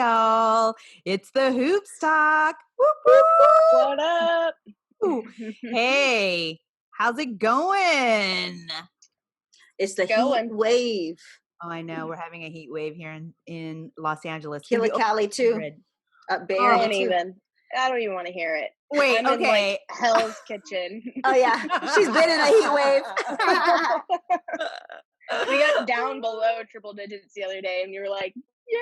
y'all. It's the Hoops Talk. Whoop, What up? whoop. Hey, how's it going? It's the Going. heat wave. Oh, I know. We're having a heat wave here in Los Angeles. Killicali too. 100. Bay I Area don't too. even. I don't even want to hear it. Wait, I'm okay. in like Hell's Kitchen. Oh yeah, she's been in a heat wave. We got down below triple digits the other day, and you were like, "Yeah."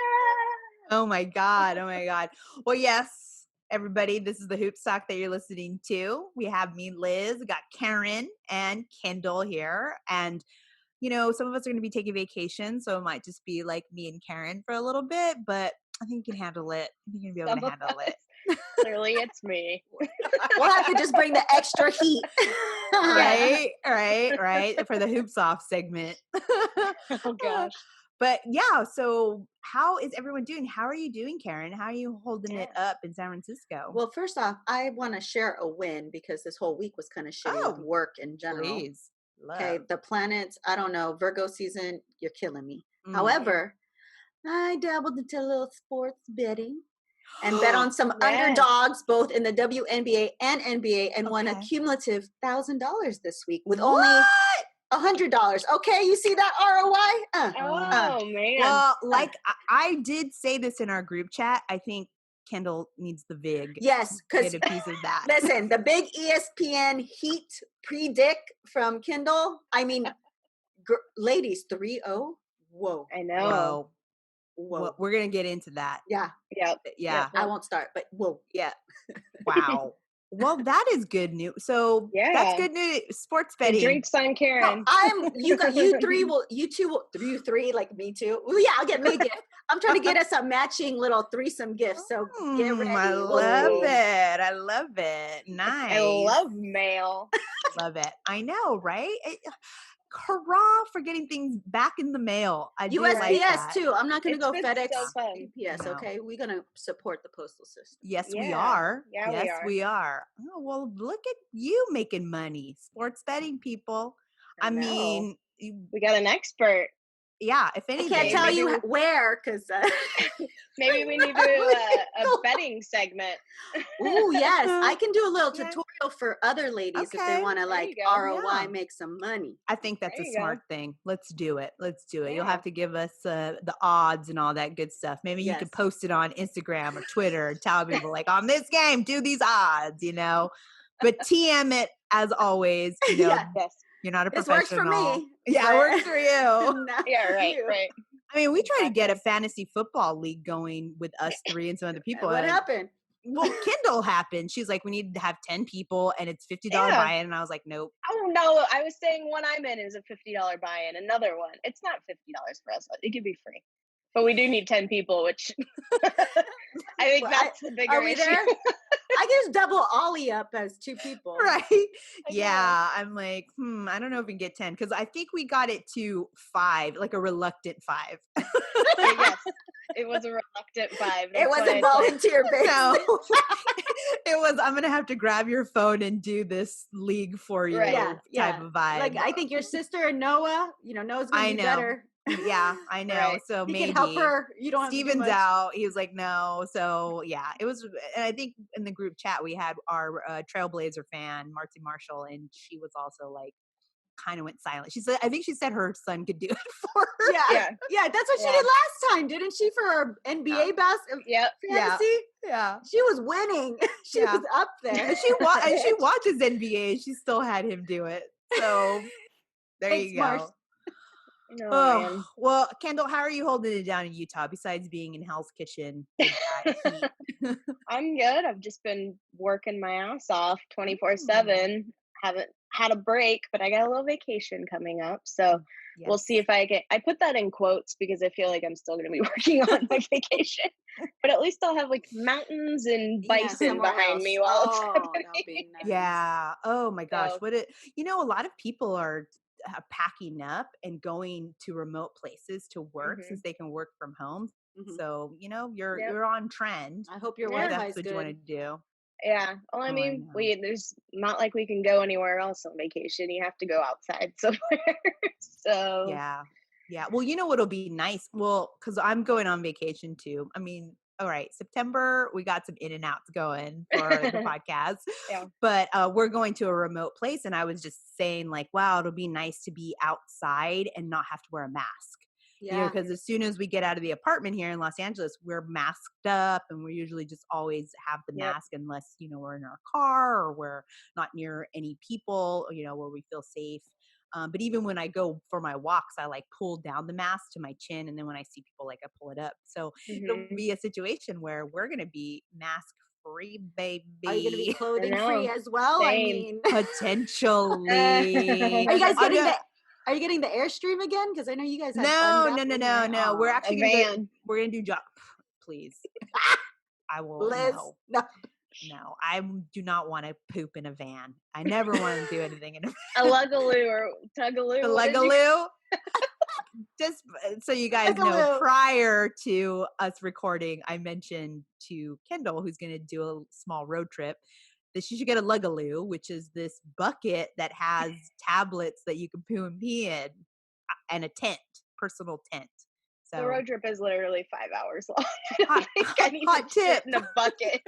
Oh my God. Oh my God. Well, yes, everybody, this is the Hoops Talk that you're listening to. We have me, Liz, we got Karen and Kendall here. And, you know, some of us are going to be taking vacation, so it might just be like me and Karen for a little bit, but I think you can handle it. I think you're going to be able to handle it. Clearly, it's me. We'll have to just bring the extra heat. Right. For the Hoops Off segment. Oh gosh. But yeah, so how is everyone doing? How are you doing, Karen? How are you holding it up in San Francisco? Well, first off, I want to share a win because this whole week was kind of shitty with work in general. Please. Okay, the planets, I don't know, Virgo season, you're killing me. Mm. However, I dabbled into a little sports betting and bet on some Yes. underdogs both in the WNBA and NBA and won a Okay. cumulative $1,000 this week with What? only $100. Okay, you see that ROI? Oh man. Well, like I did say this in our group chat. I think Kendall needs the VIG. Yes, because Get a piece of that. listen, the big ESPN Heat predict from Kindle. I mean, ladies, 3-0. Whoa. I know. Whoa. Well, we're gonna get into that. Yeah. Yep. Yeah. I won't start, but whoa. Yeah. Wow. Well, that is good news. So Yeah. that's good news. Sports The betting. drinks on Karen. No, you two will you three like me too. Well, yeah, I'll get me a gift. I'm trying to get us a matching little threesome gift. So get ready. I love it. I love it. Nice. I love mail. Love it. I know, right? Hurrah for getting things back in the mail. I do USPS like that. too. I'm not going to It's go been FedEx, so fun. UPS. No. Okay, we're going to support the postal system. Yes, we Yeah. are. Yeah, we yes, are. we are. Oh, well, look at you making money. Sports betting people. I know. mean, We got an expert. yeah, if I anything. can't tell maybe you where because. Maybe we need to do a betting segment. Oh yes, I can do a little Okay. tutorial for other ladies if Okay. they want to There like you go. ROI, Yeah. make some money. I think that's There a you go. smart thing. Let's do it. Let's do it. You'll Yeah. have to give us the odds and all that good stuff. Maybe you could Yes. post it on Instagram or Twitter and tell people like on this game, do these odds, you know. But TM it as always, you know. Yeah. Yes. You're not a This works for professional. me. Yeah, it works for you. Not Yeah, right, you. right. I mean, we try to get a Exactly. fantasy football league going with us three and some other people. What and- happened? Well, Kindle happened. She's like, we need to have 10 people and it's $50 Yeah. buy-in. And I was like, nope. Oh no, I was saying one I'm in is a $50 buy-in. Another one. It's not $50 for us. It could be free. But we do need 10 people, which I think Well, that's the bigger Are we issue. there? I can just double Ollie up as 2 people. Right. I Yeah. I'm like, I don't know if we can get 10 because I think we got it to 5, like a reluctant 5. Yes, it was a reluctant 5. It wasn't volunteer based. No, it was, I'm going to have to grab your phone and do this league for you Right. type of vibe. Like I think your sister and Noah, Noah's I gonna be know. better. Yeah, I know. Right. So He maybe can help her. You don't have to do Steven's much. out. He was like, no. So yeah, it was. And I think in the group chat we had our Trailblazer fan, Marcy Marshall, and she was also like, kind of went silent. She said, I think she said her son could do it for her. Yeah, that's what she Yeah. did last time, didn't she? For her NBA basketball Yep. fantasy, Yeah. she was winning. She Yeah. was up there. And she watches NBA. And she still had him do it. So there Thanks, you go. Marsh. No, man. Oh, well, Kendall, how are you holding it down in Utah besides being in Hell's Kitchen? With that heat? I'm good. I've just been working my ass off 24/7. Haven't had a break, but I got a little vacation coming up. So we'll see if I put that in quotes because I feel like I'm still going to be working on my vacation. But at least I'll have like mountains and bison somewhere behind else. me while it's that'll happening. be nice. Yeah. Oh my gosh. So- A lot of people are packing up and going to remote places to work Mhm. since they can work from home. Mhm. So, you're Yep. you're on trend. I hope your Yeah. If Wi-Fi that's is what you want good. to do. Yeah. Well, I Oh, I mean, know. there's not like we can go anywhere else on vacation. You have to go outside somewhere. So Yeah. Yeah. Well, what'll be nice? Well, because I'm going on vacation too. I mean, all right, September, we got some in and outs going for the podcast, Yeah. but we're going to a remote place. And I was just saying like, wow, it'll be nice to be outside and not have to wear a mask. Yeah. Because as soon as we get out of the apartment here in Los Angeles, we're masked up and we usually just always have the Yep. mask unless, we're in our car or we're not near any people, where we feel safe. But even when I go for my walks, I like pull down the mask to my chin. And then when I see people, like I pull it up. So it'll be a situation where we're going to be mask free, baby. Are you going to be I clothing free know. as well? Same. I mean, Potentially. are you guys getting are you getting the Airstream again? Because I know you guys have No. fun bathroom, right? No. We're Aw. actually van. we're gonna do job. Please. I will. Liz, no. No, I do not want to poop in a van. I never want to do anything in a A lugaloo or tugaloo. The lugaloo. Just so you guys know, Lugaloo. prior to us recording, I mentioned to Kendall, who's going to do a small road trip, that she should get a lugaloo, which is this bucket that has tablets that you can poo and pee in, and a tent, personal tent. So The road trip is literally 5 hours long. hot, I need hot to tip. shit in a bucket.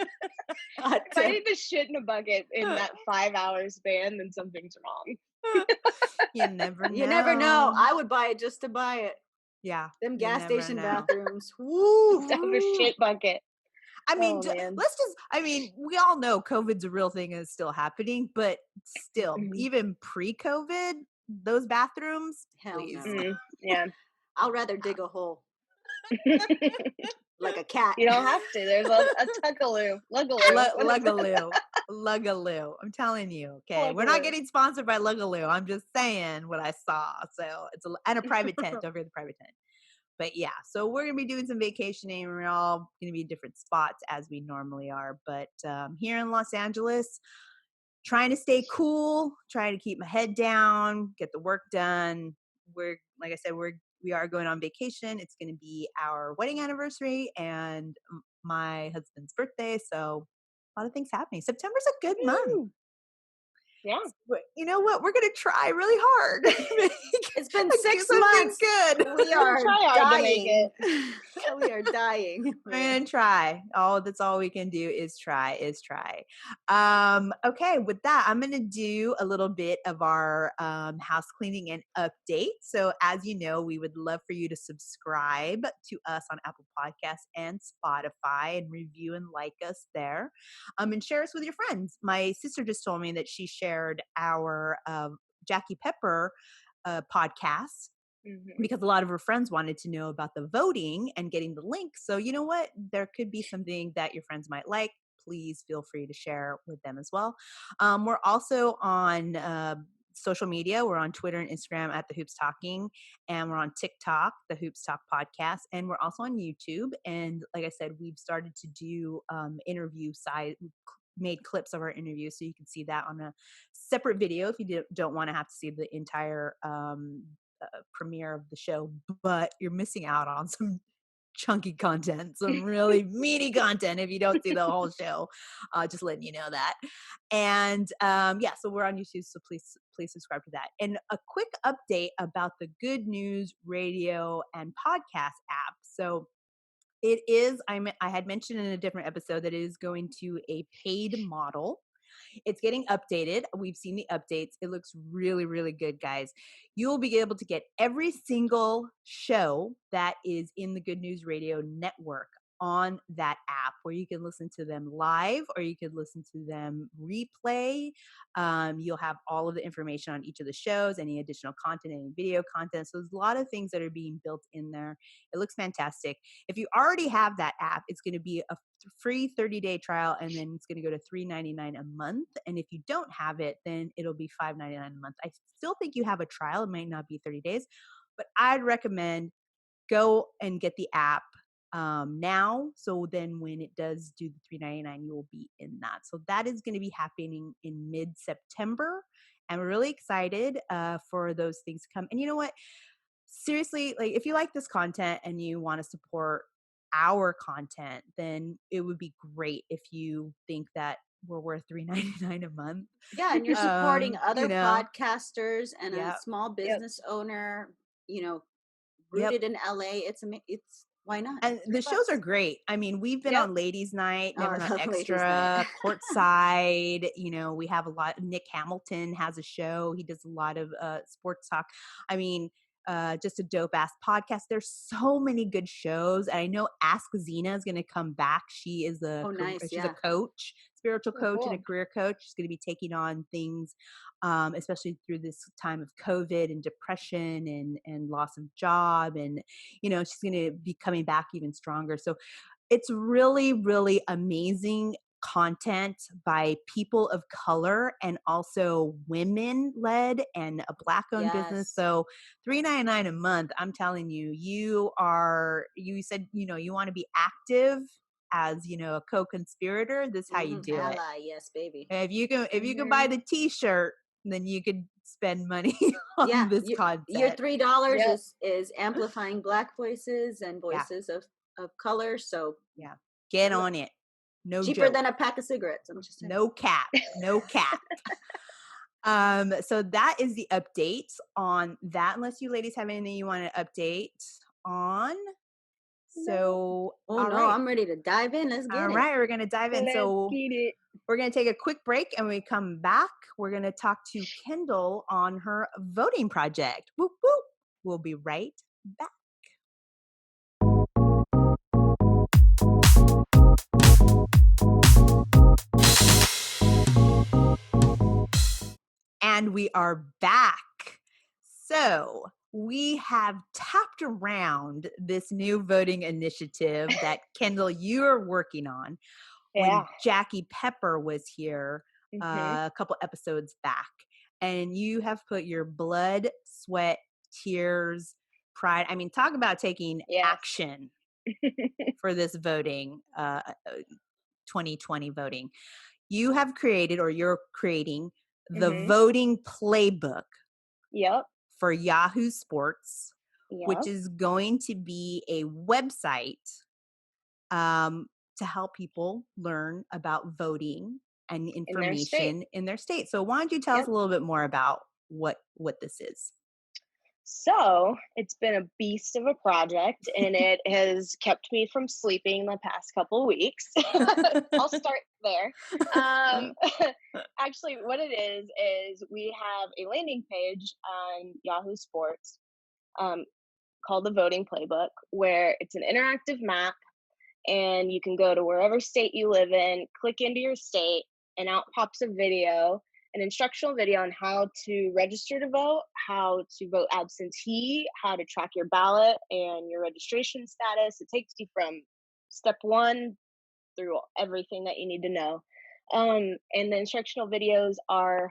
Hot If I tip. need to shit in a bucket in that 5 hour span, then something's wrong. You never know. You never know. I would buy it just to buy it. Yeah. Them you gas never station know. bathrooms. Woo. Stuff a shit bucket. I mean, Oh, man. we all know COVID's a real thing and it's still happening, but still, even pre-COVID, those bathrooms, Hell please. no. Yeah. I'll rather dig a hole like a cat. You don't have to. There's a tugaloo. Lugaloo. Lugaloo. I'm telling you, okay? We're not Lugaloo. getting sponsored by Lugaloo. I'm just saying what I saw. So and a private tent. Don't forget the private tent. But yeah, so we're going to be doing some vacationing. We're all going to be in different spots as we normally are. But here in Los Angeles, trying to stay cool, trying to keep my head down, get the work done. Like I said, we are going on vacation. It's going to be our wedding anniversary and my husband's birthday. So a lot of things happening. September's a good month. Yeah. But you know what? We're going to try really hard. It's been to 6 do something months. good. We are Try hard to make dying. it. We are dying. We're gonna try. That's all we can do is try. Okay, with that, I'm gonna do a little bit of our house cleaning and update. So as you know, we would love for you to subscribe to us on Apple Podcasts and Spotify and review and like us there. And share us with your friends. My sister just told me that she shared our Jackie Pepper podcast, because a lot of her friends wanted to know about the voting and getting the link. So you know what? There could be something that your friends might like. Please feel free to share with them as well. We're also on social media. We're on Twitter and Instagram at The Hoops Talking, and we're on TikTok, The Hoops Talk Podcast, and we're also on YouTube. And like I said, we've started to do interview side. Made clips of our interview, so you can see that on a separate video if you don't want to have to see the entire premiere of the show, but you're missing out on some chunky content, some really meaty content if you don't see the whole show. Just letting you know that. And yeah, so we're on YouTube, so please subscribe to that. And a quick update about the Good News Radio and Podcast app. So it is, I had mentioned in a different episode that it is going to a paid model. It's getting updated. We've seen the updates. It looks really, really good, guys. You'll be able to get every single show that is in the Good News Radio network on that app, where you can listen to them live or you could listen to them replay. You'll have all of the information on each of the shows, any additional content, any video content. So there's a lot of things that are being built in there. It looks fantastic. If you already have that app, it's going to be a free 30-day trial, and then it's going to go to $3.99 a month. And if you don't have it, then it'll be $5.99 a month. I still think you have a trial. It might not be 30 days, but I'd recommend go and get the app now. So then when it does do the $3.99, you will be in that. So that is going to be happening in mid-September. And we're really excited for those things to come. And you know what? Seriously, like if you like this content and you want to support our content, then it would be great if you think that we're worth $3.99 a month. Yeah, and you're supporting other podcasters and Yep. a small business owner, rooted in LA. It's Why not? And the shows are great. I mean, we've been on Ladies Night, Oh, Never Not Ladies Night. Extra, Courtside. We have a lot. Nick Hamilton has a show. He does a lot of sports talk. I mean, just a dope ass podcast. There's so many good shows. And I know Ask Zena is going to come back. She is Nice. she's Yeah. a coach, spiritual coach, cool. and a career coach. She's going to be taking on things, especially through this time of COVID and depression and loss of job. And, she's going to be coming back even stronger. So it's really, really amazing content by people of color and also women led and a Black owned business. So $3.99 a month, I'm telling you, you said, you want to be active as, a co-conspirator. This is how you do it. Ally, yes, baby. If you can buy the t-shirt, then you could spend money on this content. Your $3 is amplifying Black voices and voices of color. So get on it. No cheaper joke. than a pack of cigarettes. I'm just saying. No cap. No cap. So that is the update on that. Unless you ladies have anything you want to update on. So, right. I'm ready to dive in. Let's get it. All right, we're going to dive in. So Get it. we're going to take a quick break, and when we come back, we're going to talk to Kendall on her voting project. Whoop, whoop. We'll be right back. And we are back. So we have tapped around this new voting initiative that Kendall, you are working on. When Jackie Pepper was here a couple episodes back. And you have put your blood, sweat, tears, pride. I mean, talk about taking action for this voting, 2020 voting. You have created, or you're creating, the Voting Playbook for Yahoo Sports, which is going to be a website to help people learn about voting and information in their state. So why don't you tell us a little bit more about what this is? So it's been a beast of a project, and it has kept me from sleeping the past couple weeks. I'll start there. Actually, what it is we have a landing page on Yahoo Sports called the Voting Playbook, where it's an interactive map, and you can go to wherever state you live in, click into your state, and out pops a video, an instructional video on how to register to vote, how to vote absentee, how to track your ballot and your registration status. It takes you from step one through everything that you need to know. And the instructional videos are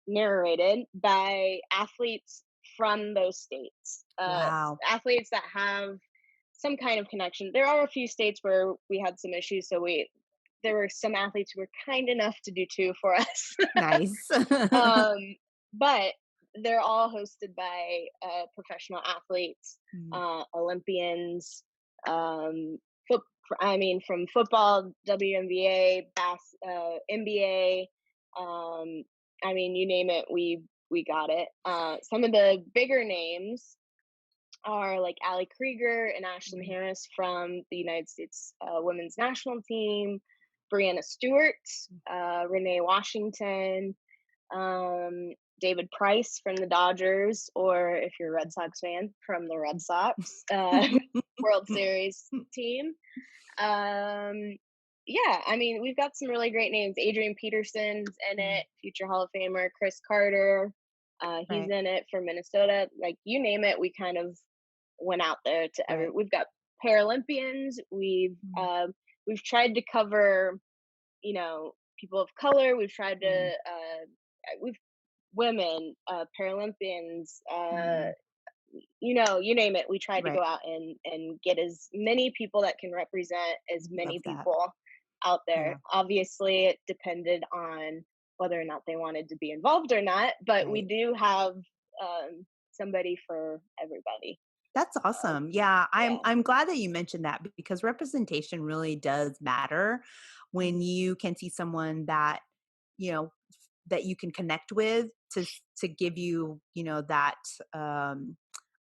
narrated by athletes from those states. Athletes that have some kind of connection. There are a few states where we had some issues, so there were some athletes who were kind enough to do two for us. Nice. But they're all hosted by professional athletes, Olympians, from football, Wnba, Nba. I mean, you name it, we got it. Some of the bigger names are like Ali Krieger and Ashlyn Harris from the United States women's national team, Brianna Stewart, Renee Washington, David Price from the Dodgers, or if you're a Red Sox fan, from the Red Sox World Series team. I mean, we've got some really great names. Adrian Peterson's in it, future Hall of Famer. Chris Carter, he's in it for Minnesota. Like, you name it, we kind of went out there to we've got Paralympians. We've tried to cover, people of color. We've tried to women, Paralympians, you name it. We tried to go out and get as many people that can represent as many people out there. Obviously, it depended on whether or not they wanted to be involved or not, but we do have somebody for everybody. That's awesome. I'm glad that you mentioned that, because representation really does matter when you can see someone that, that you can connect with to give you, that, I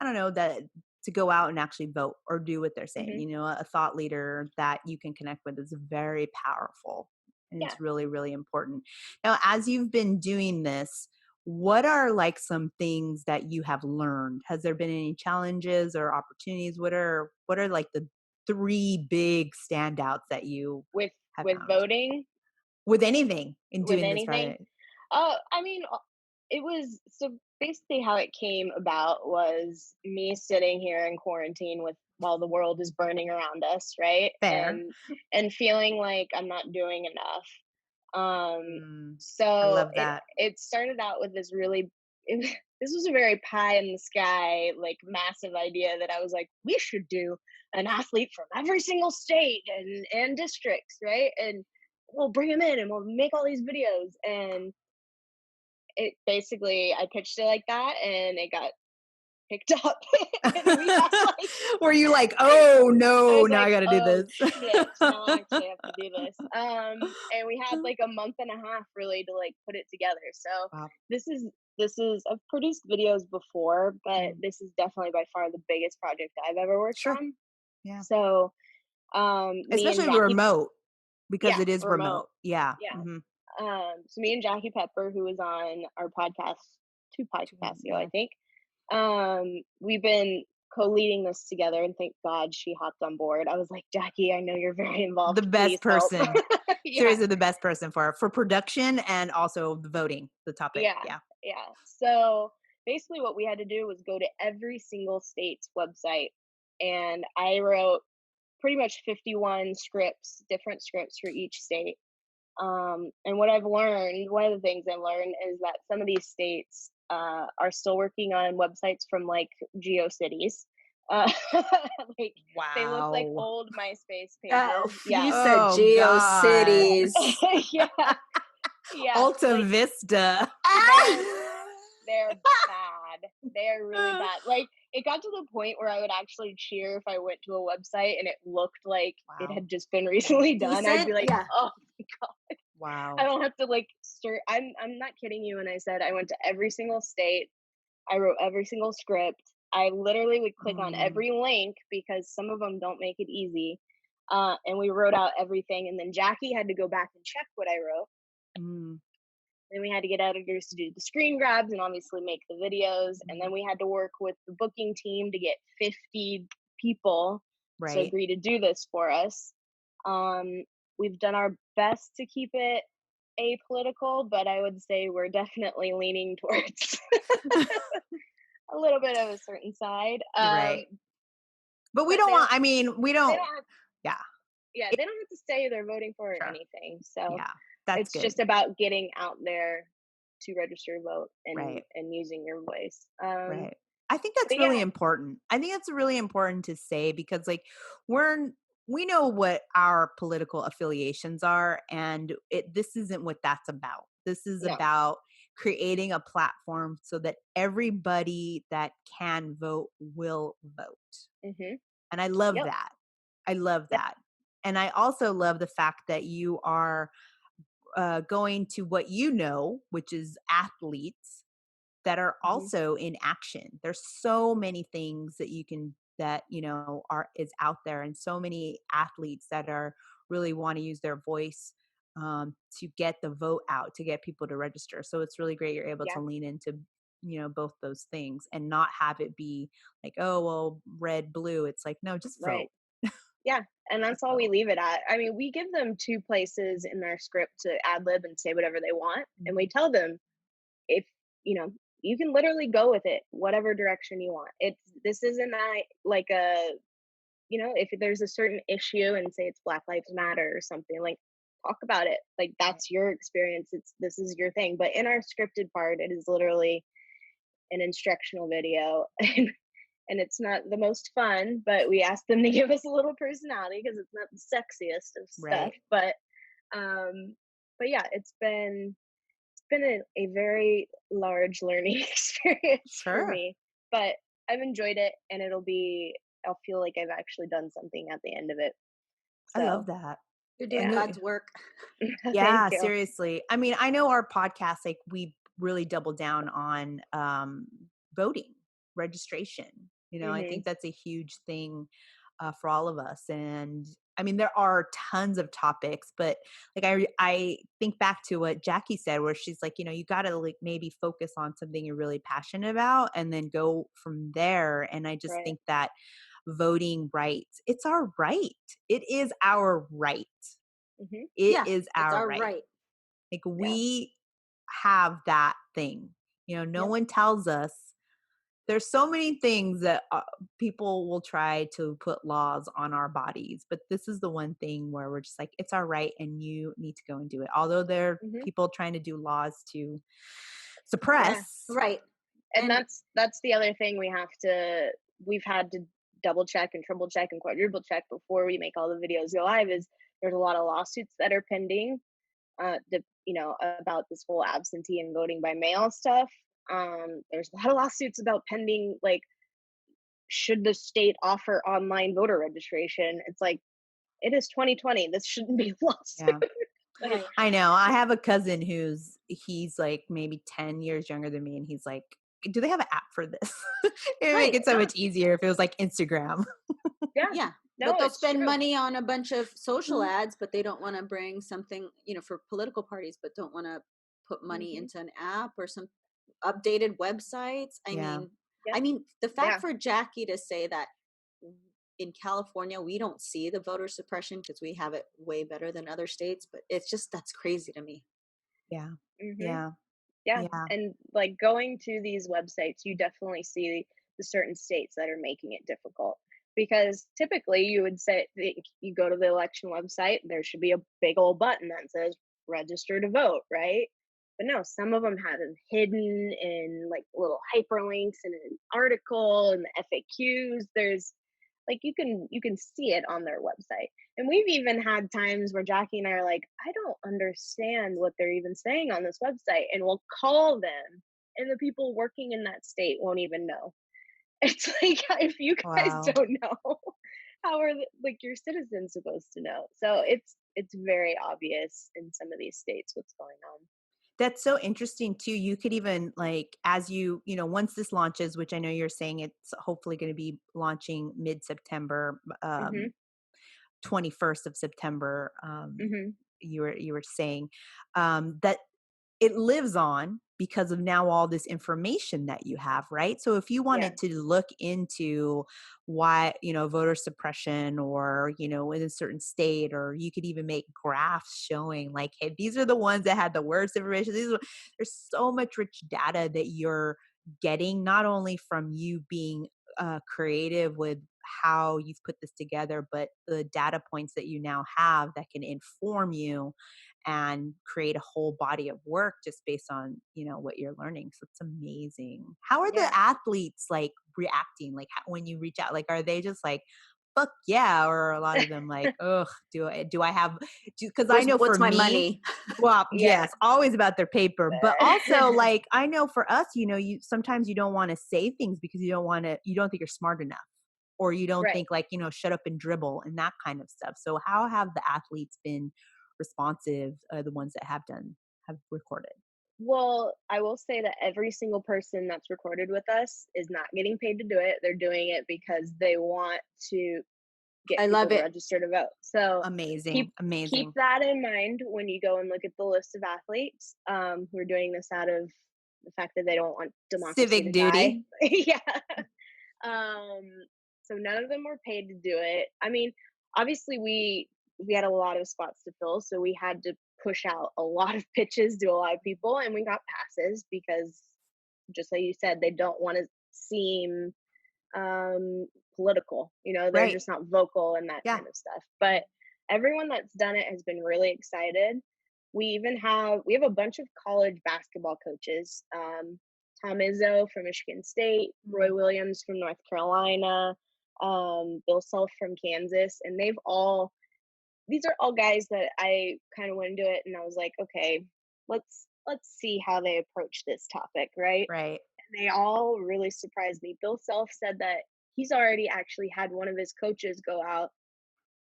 don't know, that to go out and actually vote or do what they're saying. Mhm. You know, a thought leader that you can connect with is very powerful, and Yeah. it's really, really important. Now, as you've been doing this, what are like some things that you have learned? Has there been any challenges or opportunities? What are like the three big standouts that you With have with found voting, with anything in with doing this anything. project? I mean, it was so basically how it came about was me sitting here in quarantine with while the world is burning around us, right? Fair. And feeling like I'm not doing enough. Um, Mm, I so love it that. it started out with this really this was a very pie in the sky, like massive idea that I was like, we should do an athlete from every single state and districts, right? And we'll bring them in and we'll make all these videos. And it basically, I pitched it like that and it got picked up. And we had like, Were you like, oh I no, was now I like, got to do oh this? shit, now I actually have to do this. And we had like a month and a half really to like put it together. So Wow. this is I've produced videos before, but Mm. this is definitely by far the biggest project I've ever worked Sure. on. Yeah. So me and Especially Jackie, remote, because yeah, it is remote, remote. Yeah. yeah. Hmm. So me and Jackie Pepper, who was on our podcast 2 podcasts ago, I Yeah. think, we've been co-leading this together, and thank God she hopped on board. I was like, Jackie, I know you're very The involved. Please best help. person. Yeah, Seriously, the best person for production and also the voting, the topic. yeah, Yeah. yeah. So basically, what we had to do was go to every single state's website, and I wrote pretty much 51 scripts, different scripts for each state. And what I've learned, one of the things I've learned is that some of these states are still working on websites from like GeoCities. Like they look like Wow. old MySpace Oh, pages. Yeah, you said Oh God. GeoCities. yeah, yeah. Alta Like Vista. they're Ah! they're bad. They're really bad. Like it got to the point where I would actually cheer if I went to a website and it looked like it Wow. had just been recently done. I'd Decent? be like, Yeah. oh my god. I Wow. don't have to like stir. I'm not kidding you when I said I went to every single state. I wrote every single script. I literally would click on Mm, every link because some of them don't make it easy. And we wrote out everything, and then Jackie had to go back and check what I wrote. mm, Then we had to get editors to do the screen grabs and obviously make the videos. And mm. then we had to work with the booking team to get 50 people to Right. agree to do this for us. Um, we've done our best to keep it apolitical, but I would say we're definitely leaning towards a little bit of a certain side. You're right. But we But don't want, I mean, we they don't, don't have, yeah. yeah, It, they don't have to say they're voting for or sure. anything. So Yeah. That's it's good. just about getting out there to register to vote Right. and using your voice. Right. I think that's But really yeah, important. I think that's really important to say because like we're we know what our political affiliations are, and this isn't what that's about. This is no, about creating a platform so that everybody that can vote will vote. hmm, And I love yep, that. I love yep, that. And I also love the fact that you are going to what you know, which is athletes that are hmm, also in action. There's so many things that you can that are is out there, and so many athletes that are really want to use their voice to get the vote out, to get people to register. So it's really great you're able yeah, to lean into both those things and not have it be like, oh well, red blue. It's like, no, just right, vote. yeah. And that's Just all we vote. leave it at. I mean, we give them 2 places in their script to ad lib and say whatever they want, and we Mhm. tell them if you can literally go with it whatever direction you want. It's this isn't like a if there's a certain issue and say it's Black Lives Matter or something, like talk about it. Like Right. that's your experience. This is your thing. But in our scripted part, it is literally an instructional video. And it's not the most fun, but we asked them to give us a little personality because it's not the sexiest of stuff. Right. Um but yeah, it's been a very large learning experience for Sure. me, but I've enjoyed it, and I'll feel like I've actually done something at the end of it. I love So, that. You're I doing yeah. know. God's work. Thank Yeah, you. seriously. I mean, I know our podcast, like we really double down on voting, registration. I Mhm. think that's a huge thing for all of us. And I mean, there are tons of topics, but like I think back to what Jackie said, where she's like, you got to like maybe focus on something you're really passionate about and then go from there. And I just Right. think that voting rights, it's our right. It is our right. Mhm. It Yeah, is it's our our right. right. Like Yeah. we have that thing. No Yep. one tells us. There's so many things that people will try to put laws on our bodies, but this is the one thing where we're just like, it's our right and you need to go and do it. Although there are Mhm. people trying to do laws to Yeah. suppress. Right. And And that's the other thing we've had to double check and triple check and quadruple check before we make all the videos go live is there's a lot of lawsuits that are pending about this whole absentee and voting by mail stuff. There's a lot of lawsuits about pending, like, should the state offer online voter registration? It's like, it is 2020. This shouldn't be a Yeah. lawsuit. Like, right. I know. I have a cousin he's like maybe 10 years younger than me. And he's like, do they have an app for this? It would make Right. it so much easier if it was like Instagram. yeah, Yeah. But no, they'll it's spend true. money on a bunch of social Mhm. ads, but they don't want to bring something, for political parties, but don't want to put money Hmm. into an app or some updated websites. I Yeah. mean, Yeah, the fact yeah. for Jackie to say that in California we don't see the voter suppression because we have it way better than other states, but it's just that's crazy to me. Yeah. Hmm. Yeah. Yeah, Yeah. and like going to these websites, you definitely see the certain states that are making it difficult. Because typically you would say that you go to the election website, there should be a big old button that says register to vote, right? But no, some of them have them hidden in like little hyperlinks in an article and the FAQs. There's like you can see it on their website. And we've even had times where Jackie and I are like, I don't understand what they're even saying on this website. And we'll call them, and the people working in that state won't even know. It's like, if you guys Wow. don't know, how are like your citizens supposed to know? So it's very obvious in some of these states what's going on. That's so interesting too. You could even like as once this launches, which I know you're saying it's hopefully going to be launching mid-September, Mhm. 21st of September, Mhm. you were saying that it lives on because of now all this information that you have, right? So if you Yeah. wanted to look into why, voter suppression or, in a certain state, or you could even make graphs showing like, hey, these are the ones that had the worst information. There's so much rich data that you're getting, not only from you being creative with how you've put this together, but the data points that you now have that can inform you and create a whole body of work just based on what you're learning. So it's amazing. How are the Yeah. athletes like reacting, like when you reach out? Like are they just like fuck yeah, or are a lot of them like, ugh, do I have, because I know for What's my me, money? well, Yeah. yes, always about their paper, but also like I know for us, you sometimes you don't want to say things because you don't think you're smart enough, or you don't Right. think like, shut up and dribble and that kind of stuff. So how have the athletes been responsive, the ones that have recorded? Well, I will say that every single person that's recorded with us is not getting paid to do it. They're doing it because they want to get I people love to it. register to vote. So Amazing, keep amazing. that in mind when you go and look at the list of athletes who are doing this out of the fact that they don't want democracy to Civic die. duty. Yeah. Um, so none of them were paid to do it. I mean, obviously we had a lot of spots to fill, so we had to push out a lot of pitches to a lot of people, and we got passes because, just like you said, they don't want to seem um political. They're Right. just not vocal and that Yeah. kind of stuff. But everyone that's done it has been really excited. We have a bunch of college basketball coaches. Tom Izzo from Michigan State, Roy Mm. Williams from North Carolina, Bill Self from Kansas, and these are all guys that I kind of went into it and I was like, okay, let's see how they approach this topic, right? Right. And they all really surprised me. Bill Self said that he's already actually had one of his coaches go out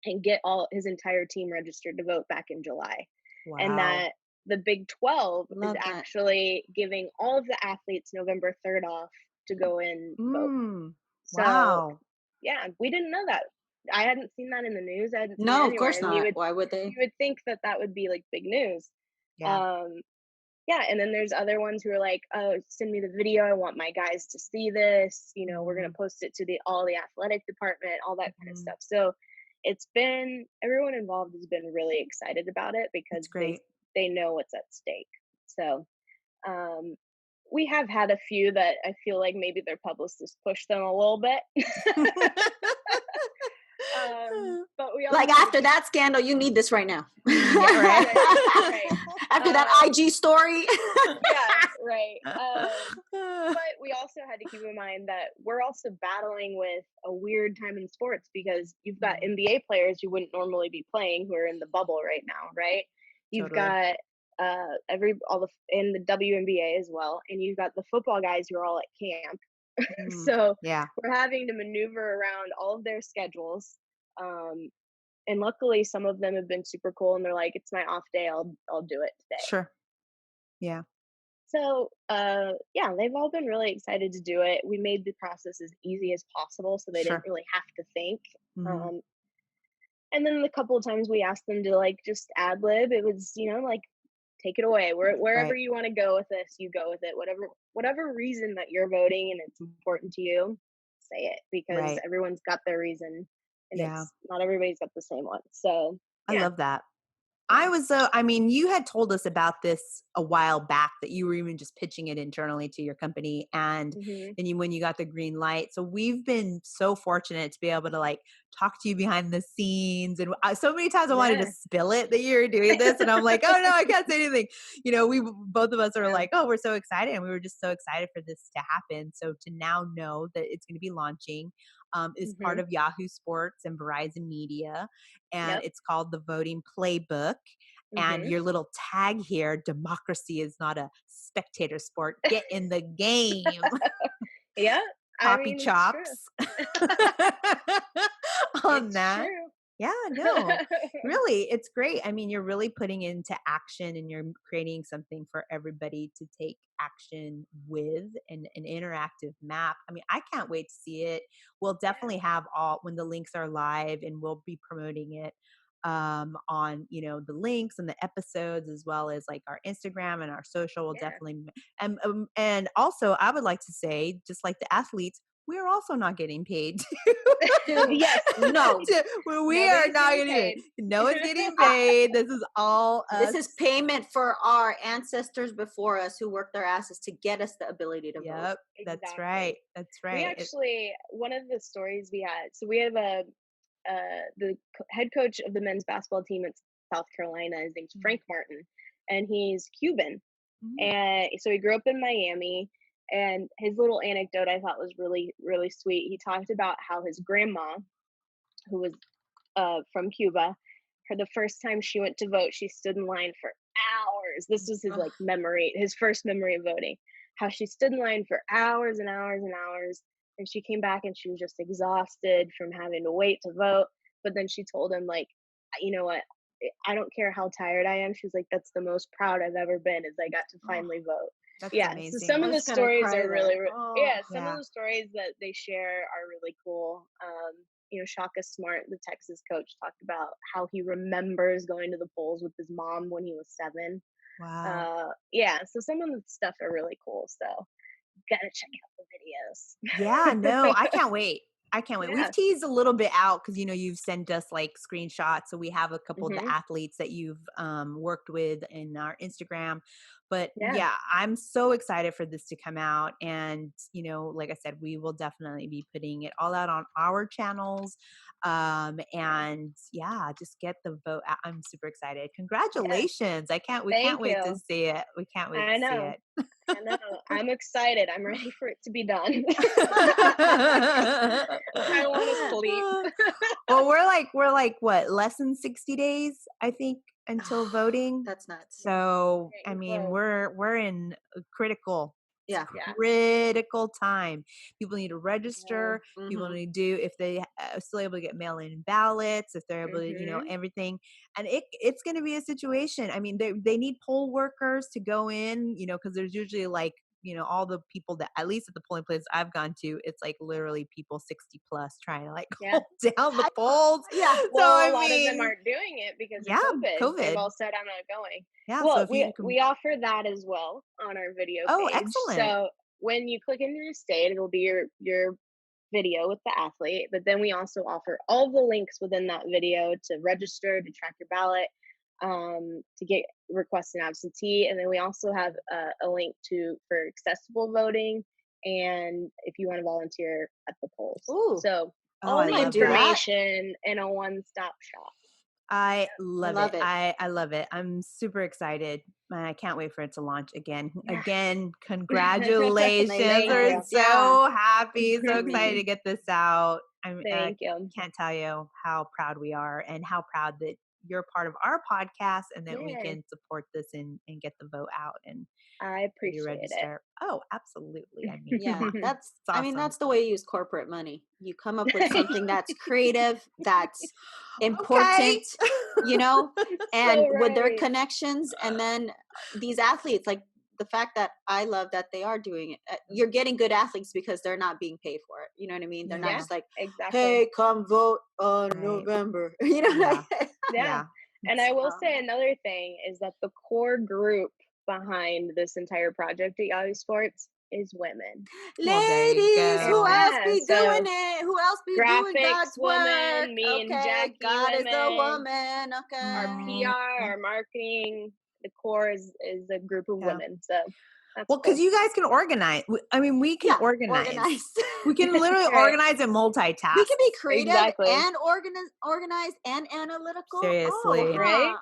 and get all his entire team registered to vote back in July. And Wow. that the Big 12 is Love that. actually giving all of the athletes November 3rd off to go and vote. Mm. So Wow. yeah, we didn't know that. I hadn't seen that in the news. I hadn't seen it No, of anywhere, course and you not. would Why would they? you would think that that would be like big news. Yeah. Um, yeah, and then there's other ones who are like, "Oh, send me the video. I want my guys to see this. You know, we're gonna post it to all the athletic department, all that kind of stuff." So it's been everyone involved has been really excited about it because It's great. they know what's at stake. So um, we have had a few that I feel like maybe their publicists pushed them a little bit. But we also Like had after that scandal, you need this right now. Yeah, right. right. After that IG story. Yeah, right. But we also had to keep in mind that we're also battling with a weird time in sports because you've got NBA players who wouldn't normally be playing who are in the bubble right now, right? You've Totally. got in the WNBA as well, and you've got the football guys who are all at camp. So Yeah. we're having to maneuver around all of their schedules. And luckily some of them have been super cool and they're like, it's my off day, I'll do it today. Sure. Yeah. So yeah, they've all been really excited to do it. We made the process as easy as possible so they didn't Sure. really have to think. Mhm. And then the couple of times we asked them to like just ad lib, it was, like take it away. Wherever Right. you want to go with this, you go with it. Whatever reason that you're voting and it's important to you, say it because Right. everyone's got their reason and Yeah. it's not everybody's got the same one. So I yeah. love that. Yeah. I mean, you had told us about this a while back that you were even just pitching it internally to your company. And Hmm. then when you got the green light. So we've been so fortunate to be able to like talk to you behind the scenes. And so many times I wanted to Yeah. spill it that you're doing this. And I'm like, oh no, I can't say anything. We, both of us are Yeah. like, oh, we're so excited. And we were just so excited for this to happen. So to now know that it's going to be launching is part Hmm. of Yahoo Sports and Verizon Media. And Yep. it's called the Voting Playbook. And Hmm. your little tag here, democracy is not a spectator sport. Get in the game. Yeah. I Poppy mean, it's true. chops on It's that. true. Yeah, no, really, it's great. I mean, you're really putting into action and you're creating something for everybody to take action with an interactive map. I mean, I can't wait to see it. We'll definitely have when the links are live and we'll be promoting it on the links and the episodes as well as like our Instagram and our social will Yeah. definitely and also I would like to say, just like the athletes, we're also not getting paid. Yes. No. We are Nobody's not getting getting paid. paid. No one's getting paid. This is all us. This is payment for our ancestors before us who worked their asses to get us the ability to vote. Yep, that's Exactly. right. That's We right. actually, one of the stories we had, so we have the head coach of the men's basketball team at South Carolina. His name's Frank Martin, and he's Cuban. Mhm. And so he grew up in Miami. And his little anecdote I thought was really, really sweet. He talked about how his grandma, who was from Cuba, the first time she went to vote, she stood in line for hours. This was his like memory, his first memory of voting. How she stood in line for hours and hours and hours, and she came back and she was just exhausted from having to wait to vote. But then she told him like, you know what? I don't care how tired I am. She was like, that's the most proud I've ever been is I got to finally vote. That's Yeah. So amazing. some I of the was gonna stories cry are there. really, Oh, some yeah. of the stories that they share are really cool. Shaka Smart, the Texas coach, talked about how he remembers going to the polls with his mom when he was 7. Wow. Yeah, so some of the stuff are really cool. So gotta check out the videos. Yeah, no, I can't wait. I can't wait. We've Yeah. teased a little bit out because you've sent us like screenshots. So we have a couple of the Hmm. athletes that you've worked with in our Instagram. But Yeah. yeah, I'm so excited for this to come out. And, like I said, we will definitely be putting it all out on our channels. And yeah, just get the vote out. I'm super excited. Yeah. Congratulations. We can't Thank wait to you. see it. We can't wait I to see know. it. I know. I'm excited. I'm ready for it to be done. I want to sleep. Well, we're like what, less than 60 days, I think, until voting. that's nuts. So, I Getting mean, close. we're in a critical Yeah. Yeah. critical time. People need to register. People Mhm. need to do, if they still able to get mail-in ballots, if they're able to, Hmm. everything. And it's going to be a situation. I mean, they need poll workers to go in, because there's usually like all the people that, at least at the polling places I've gone to, it's like literally people 60 plus trying to like hold down the polls. Yeah. Well, a lot of them aren't doing it because of COVID. They've all said, I'm not going. Yeah. Well, So if we offer that as well on our video page. Excellent. So when you click into your state, it'll be your video with the athlete, but then we also offer all the links within that video to register, to track your ballot, to get request an absentee, and then we also have a link for accessible voting, and if you want to volunteer at the polls. Ooh. So all the information in a one-stop shop. I love it. I love it. I'm super excited. I can't wait for it to launch again. Again, congratulations. We're so happy, so excited to get this out. Thank you. Can't tell you how proud we are and how proud that you're part of our podcast and that we can support this and get the vote out. And I appreciate it. Oh, absolutely. I mean, yeah, that's awesome. I mean, that's the way you use corporate money. You come up with something that's creative, that's important, and with their connections. And then these athletes, like the fact that I love that they are doing it. You're getting good athletes because they're not being paid for it. You know what I mean? They're not just like, hey, come vote on November. You know? Yeah. And I will say another thing is that the core group behind this entire project at Yahoo Sports is women. Ladies, who else be doing it? Who else be doing God's work? Me and Jackie, God women. is the woman. Okay. Our PR, our marketing, the core is a group of women. So because you guys can organize. I mean, we can organize. We can literally organize and multitask. We can be creative and organized and analytical. Seriously, right?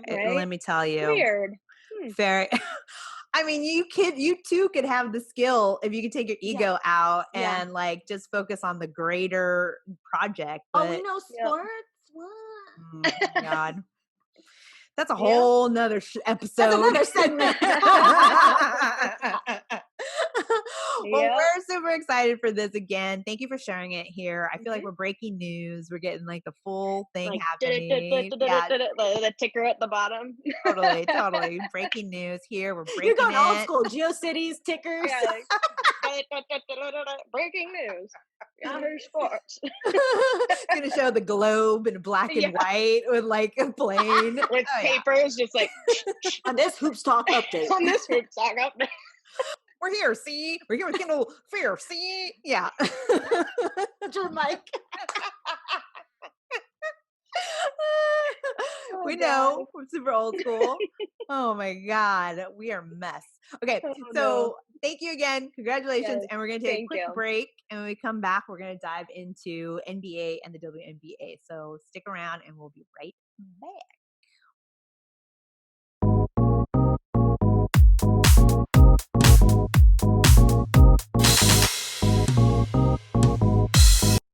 Let me tell you, weird. Very. I mean, you too could have the skill if you could take your ego out and like just focus on the greater project. But, we know sports. What? Oh my God. That's a whole nother episode. That's another segment. Well, we're super excited for this again. Thank you for sharing it here. I feel like we're breaking news. We're getting like the full thing happening. The ticker at the bottom. Totally. Breaking news here. We're breaking You're going old school. GeoCities, tickers. Breaking news. Yahoo Sports. Gonna show the globe in black and white with like a plane. With papers just like on this Hoops Talk update. We're here, see? We're here with Kendall Fear, see? Yeah. Your mic. We know. We're super old school. Oh my God. We are a mess. Okay. Thank you again. Congratulations. And we're going to take a quick break. And when we come back, we're going to dive into NBA and the WNBA. So stick around and we'll be right back.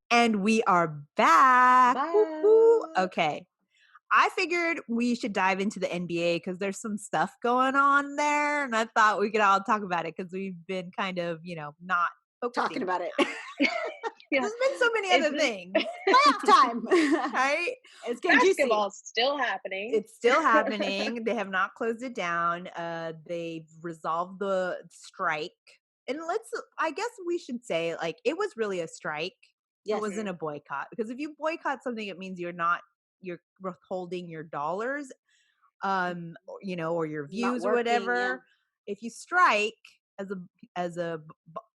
And we are back. Okay. I figured we should dive into the NBA because there's some stuff going on there. And I thought we could all talk about it because we've been kind of, not talking about it. There's been so many other things. Playoff time. Right? It's basketball's still happening. It's still happening. They have not closed it down. They've resolved the strike. And I guess we should say, like, it was really a strike. Yes. It wasn't a boycott. Because if you boycott something, it means you're withholding your dollars, or your views or whatever. Yeah. If you strike as a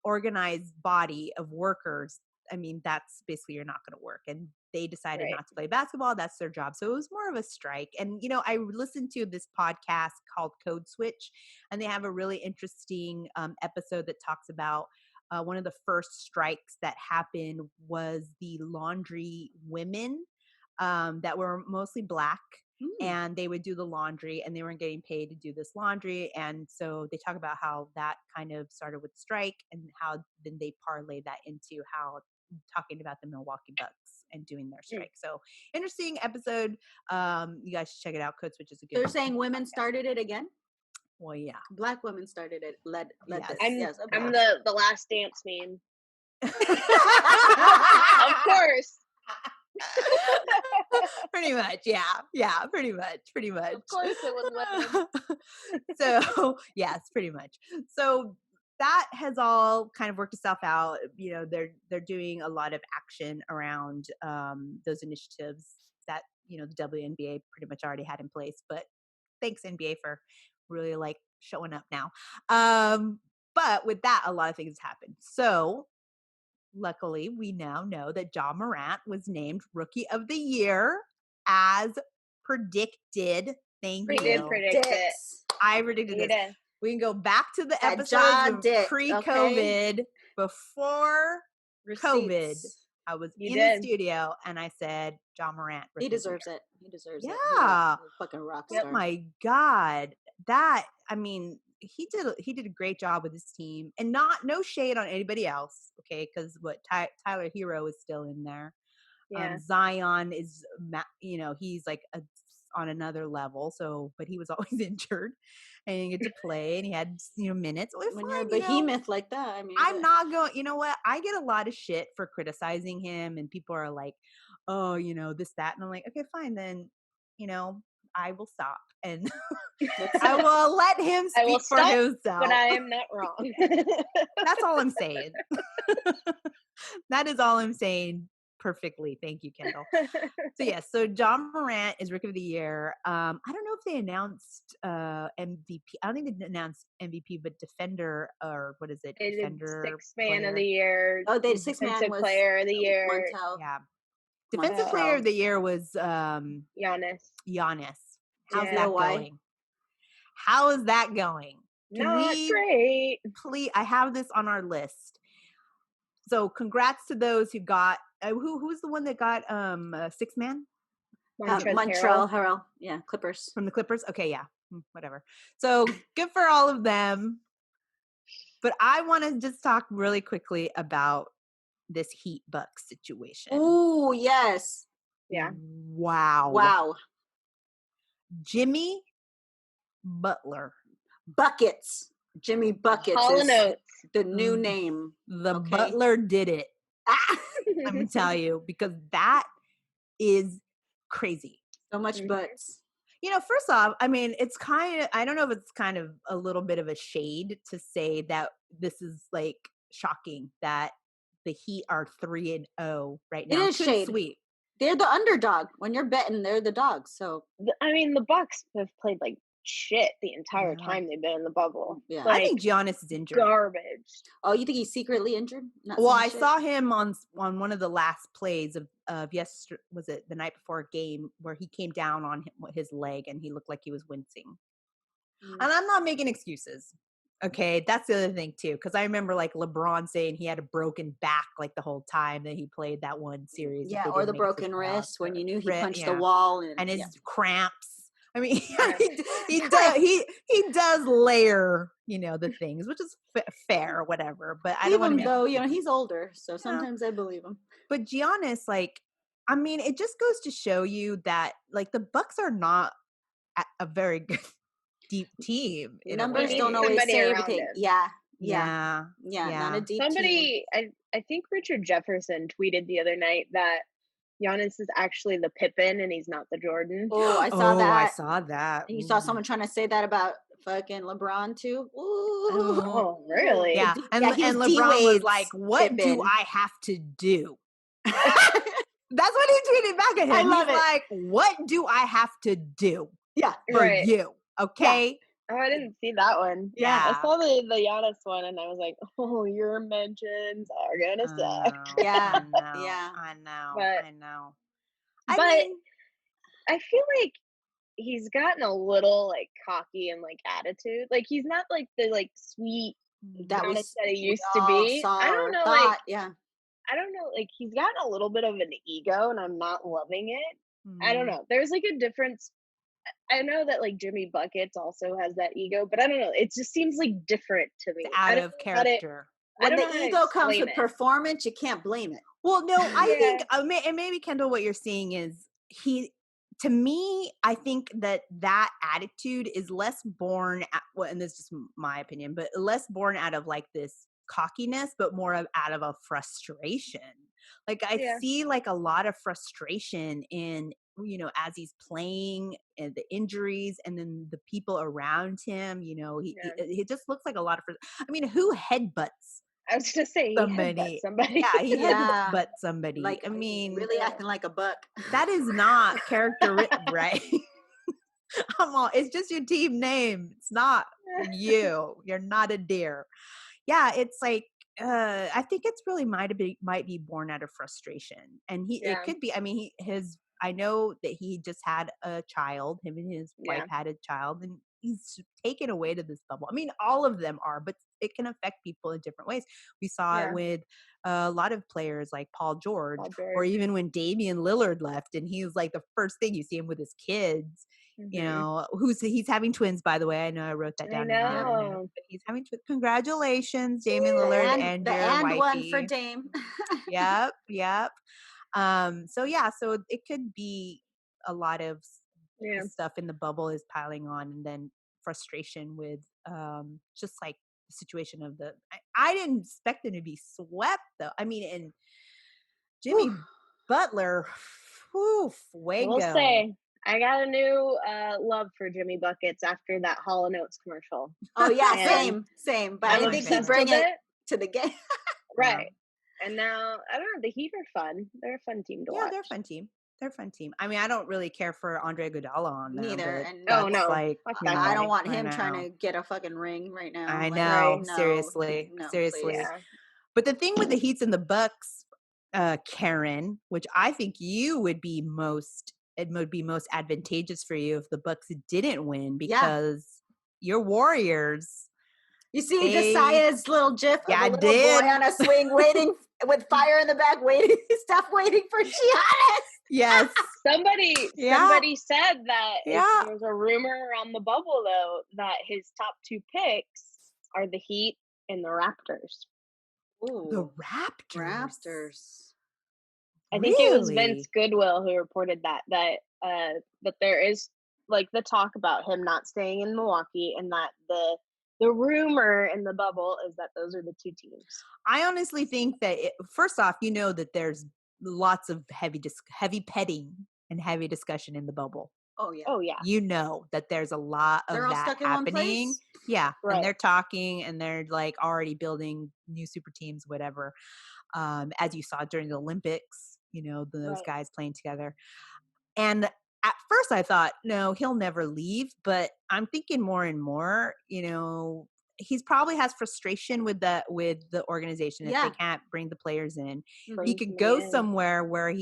organized body of workers, I mean, that's basically you're not going to work. And they decided not to play basketball. That's their job. So it was more of a strike. And, I listened to this podcast called Code Switch, and they have a really interesting episode that talks about one of the first strikes that happened was the laundry women that were mostly Black. And they would do the laundry and they weren't getting paid to do this laundry. And so they talk about how that kind of started with strike and how then they parlayed that into how talking about the Milwaukee Bucks and doing their strike. So interesting episode. You guys should check it out. Code Switch is a good They're saying women started it again? Well, yeah. Black women started it, led this. Okay. I'm the last dance meme. Of course. Pretty much, yeah, pretty much. Of course it was women. So yes, pretty much. So that has all kind of worked itself out. They're doing a lot of action around those initiatives that the WNBA pretty much already had in place. But thanks NBA for really like showing up now. But with that, a lot of things happened. So luckily, we now know that Ja Morant was named Rookie of the Year as predicted. Thank We you. did predict it. I predicted You this. did. We can go back to the That episodes Ja of did, pre-COVID, okay? before COVID. Receipts. I was You in did. the studio and I said, Ja Morant. He Rookie of the deserves Year. it. He deserves it. Yeah. He's a fucking rock Oh star. my God. He did a great job with his team, and no shade on anybody else, okay? Because Tyler Hero is still in there. Yeah. Zion is, he's like on another level. So, but he was always injured, and he didn't get to play, and he had minutes. When you're a behemoth like that, I mean, I'm not going. You know what? I get a lot of shit for criticizing him, and people are like, "Oh, this, that," and I'm like, "Okay, fine, then." I will stop and I will let him I will speak for stop, himself. but I am not wrong. That's all I'm saying. That is all I'm saying. Perfectly. Thank you, Kendall. So yes, so Ja Morant is Rookie of the Year. I don't know if they announced MVP. I don't think they announced MVP, but Defender, or what is it? It Defender, Sixth Man player. of the Year. Oh, they Sixth Man was Player of the Year. Montel. Yeah. Defensive Player of the Year was Giannis. How's Yeah. that going? How is that going? Not great. Please, I have this on our list. So congrats to those who got who's the one that got Sixth Man? Montrezl Harrell. Yeah, Clippers. From the Clippers? Okay, yeah. Whatever. So good for all of them. But I want to just talk really quickly about this Heat Bucks situation. Ooh, yes. Yeah. Wow. Jimmy Butler. Buckets. Jimmy Buckets Hall is Notes. the new name. The Butler did it. I'm going to tell you, because that is crazy. So much butts. First off, I mean, it's I don't know if it's kind of a little bit of a shade to say that this is like shocking that the Heat are 3-0 right now. It is shade. Sweet. They're the underdog. When you're betting, they're the dogs. So I mean, the Bucks have played like shit the entire time they've been in the bubble. Yeah, I think Giannis is injured. Garbage. Oh, you think he's secretly injured? Well, I saw him on one of the last plays of yesterday. Was it the night before a game where he came down on his leg and he looked like he was wincing? And I'm not making excuses. Okay, that's the other thing too, because I remember like LeBron saying he had a broken back like the whole time that he played that one series. Yeah, or the broken wrist when you knew he punched the wall and his cramps. I mean, he does layer, the things, which is fair, whatever. But I don't want to. Though, he's older, so sometimes I believe him. But Giannis, it just goes to show you that like the Bucks are not a very good deep team. Numbers don't always say everything. Yeah, not a deep team. I think Richard Jefferson tweeted the other night that Giannis is actually the Pippen and he's not the Jordan. Oh, I saw that. And you saw someone trying to say that about fucking LeBron too. Ooh. Oh, really? Yeah. And LeBron was like, "What do I have to do?" That's what he tweeted back at him. I love it. Like, "What do I have to do?" Yeah, for you. Okay. Yeah. Oh, I didn't see that one. Yeah. I saw the Giannis one and I was like, oh, your mentions are gonna suck. Yeah. I know. But I feel like he's gotten a little like cocky and like attitude. Like he's not like the like sweet Giannis that he used to be. I don't know, I don't know, like he's gotten a little bit of an ego and I'm not loving it. I don't know. There's like a difference. I know that like Jimmy Buckets also has that ego, but I don't know. It just seems like different to me. It's out of character. When the ego comes with performance, you can't blame it. Well, no, I think, and maybe Kendall, what you're saying is to me, I think that attitude is less born and this is just my opinion, but less born out of like this cockiness, but more out of a frustration. Like I see like a lot of frustration in as he's playing and the injuries and then the people around him, he just looks like a lot of, I mean, who headbutts I was just saying he headbutt somebody. Yeah, he Yeah. headbutt somebody. Like, I mean, really acting like a buck. that is not right? It's just your team name. It's not you. You're not a deer. Yeah, it's like I think it's really might be born out of frustration, and it could be. I mean, I know that he just had a child. Him and his wife had a child, and he's taken away to this bubble. I mean, all of them are, but it can affect people in different ways. We saw it with a lot of players like Paul George, or even when Damian Lillard left, and he was like the first thing you see him with his kids. He's having twins, by the way. I know I wrote that down. I know. But he's having twins. Congratulations, Damian Lillard and your wifey. One for Dame. Yep. So it could be a lot of stuff in the bubble is piling on, and then frustration with just like the situation of I didn't expect them to be swept though. I mean, and Jimmy Butler, fuego. We'll say. I got a new love for Jimmy Buckets after that Hall & Oates commercial. Oh yeah, same. But I think he'd bring it to the game. Right. And now, I don't know, the Heat are fun. They're a fun team to watch. Yeah, they're a fun team. I mean, I don't really care for Andre Iguodala on them. Neither. And no. Like, I don't want him trying to get a fucking ring right now. I know. Seriously. Yeah. But the thing with the Heats and the Bucks, Karen, which I think would be most advantageous for you if the Bucks didn't win, because your Warriors. You see Josiah's little gif of a little boy on a swing waiting with fire in the back, waiting for Giannis. Yes. Somebody said that there's a rumor around the bubble though that his top 2 picks are the Heat and the Raptors. Ooh. The Raptors. I think it was Vince Goodwill who reported that there is like the talk about him not staying in Milwaukee, and that the rumor in the bubble is that those are the 2 teams. I honestly think that first off, that there's lots of heavy petting and heavy discussion in the bubble. Oh yeah. That there's a lot of that happening. Yeah. Right. And they're talking and they're like already building new super teams, whatever. As you saw during the Olympics, those guys playing together. And at first I thought, no, he'll never leave, but I'm thinking more and more, he's probably has frustration with the organization if they can't bring the players in. He could go somewhere where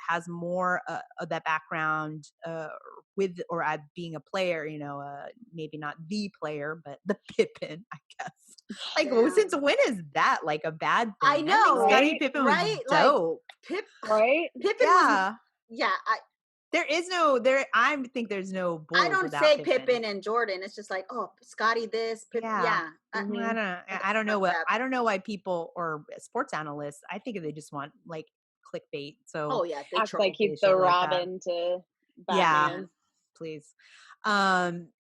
has more of that background with or at being a player, maybe not the player, but the Pippen, I guess. Since when is that like a bad thing? I know, think Scottie Pippen was dope. Pippen was, I think there's no Bulls. I don't say Pippen and Jordan. It's just like, oh, Scottie this, Pippen. Yeah. I don't know why people or sports analysts, I think they just want like clickbait. So they act like he's the Robin to Batman. Yeah, please.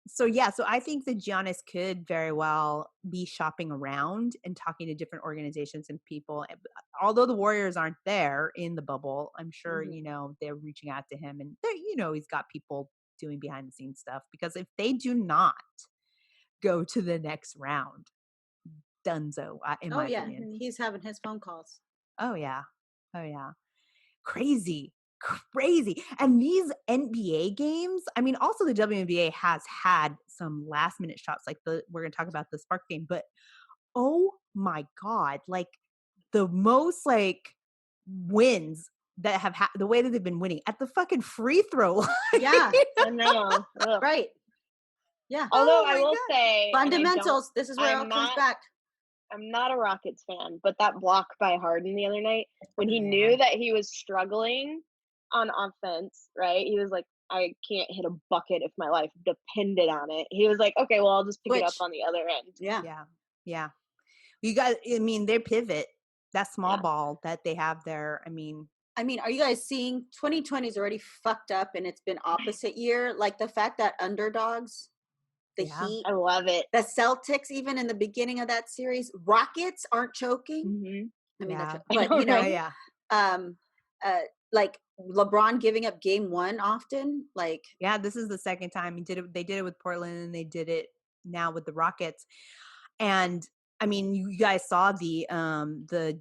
So I think that Giannis could very well be shopping around and talking to different organizations and people. Although the Warriors aren't there in the bubble, I'm sure, they're reaching out to him, and he's got people doing behind the scenes stuff, because if they do not go to the next round, dunzo, in my opinion. He's having his phone calls. Oh yeah. Crazy. And these NBA games, I mean, also the WNBA has had some last minute shots, like we're going to talk about the Spark game, but oh my God, like the most like wins that have the way that they've been winning at the fucking free throw line. Yeah, I know. Right. Yeah. Although I will say fundamentals, this is where it all comes back. I'm not a Rockets fan, but that block by Harden the other night, when he knew that he was struggling on offense, right? He was like, I can't hit a bucket if my life depended on it. He was like, okay, well, I'll just pick it up on the other end. Yeah. You guys, I mean, their pivot, that small ball that they have there. I mean, are you guys seeing 2020 is already fucked up, and it's been opposite year? Like the fact that underdogs, the Heat, I love it. The Celtics, even in the beginning of that series, Rockets aren't choking. Mm-hmm. I mean, but like LeBron giving up game 1 often. Like, yeah, this is the second time he did it. They did it with Portland, and they did it now with the Rockets. And I mean, you guys saw the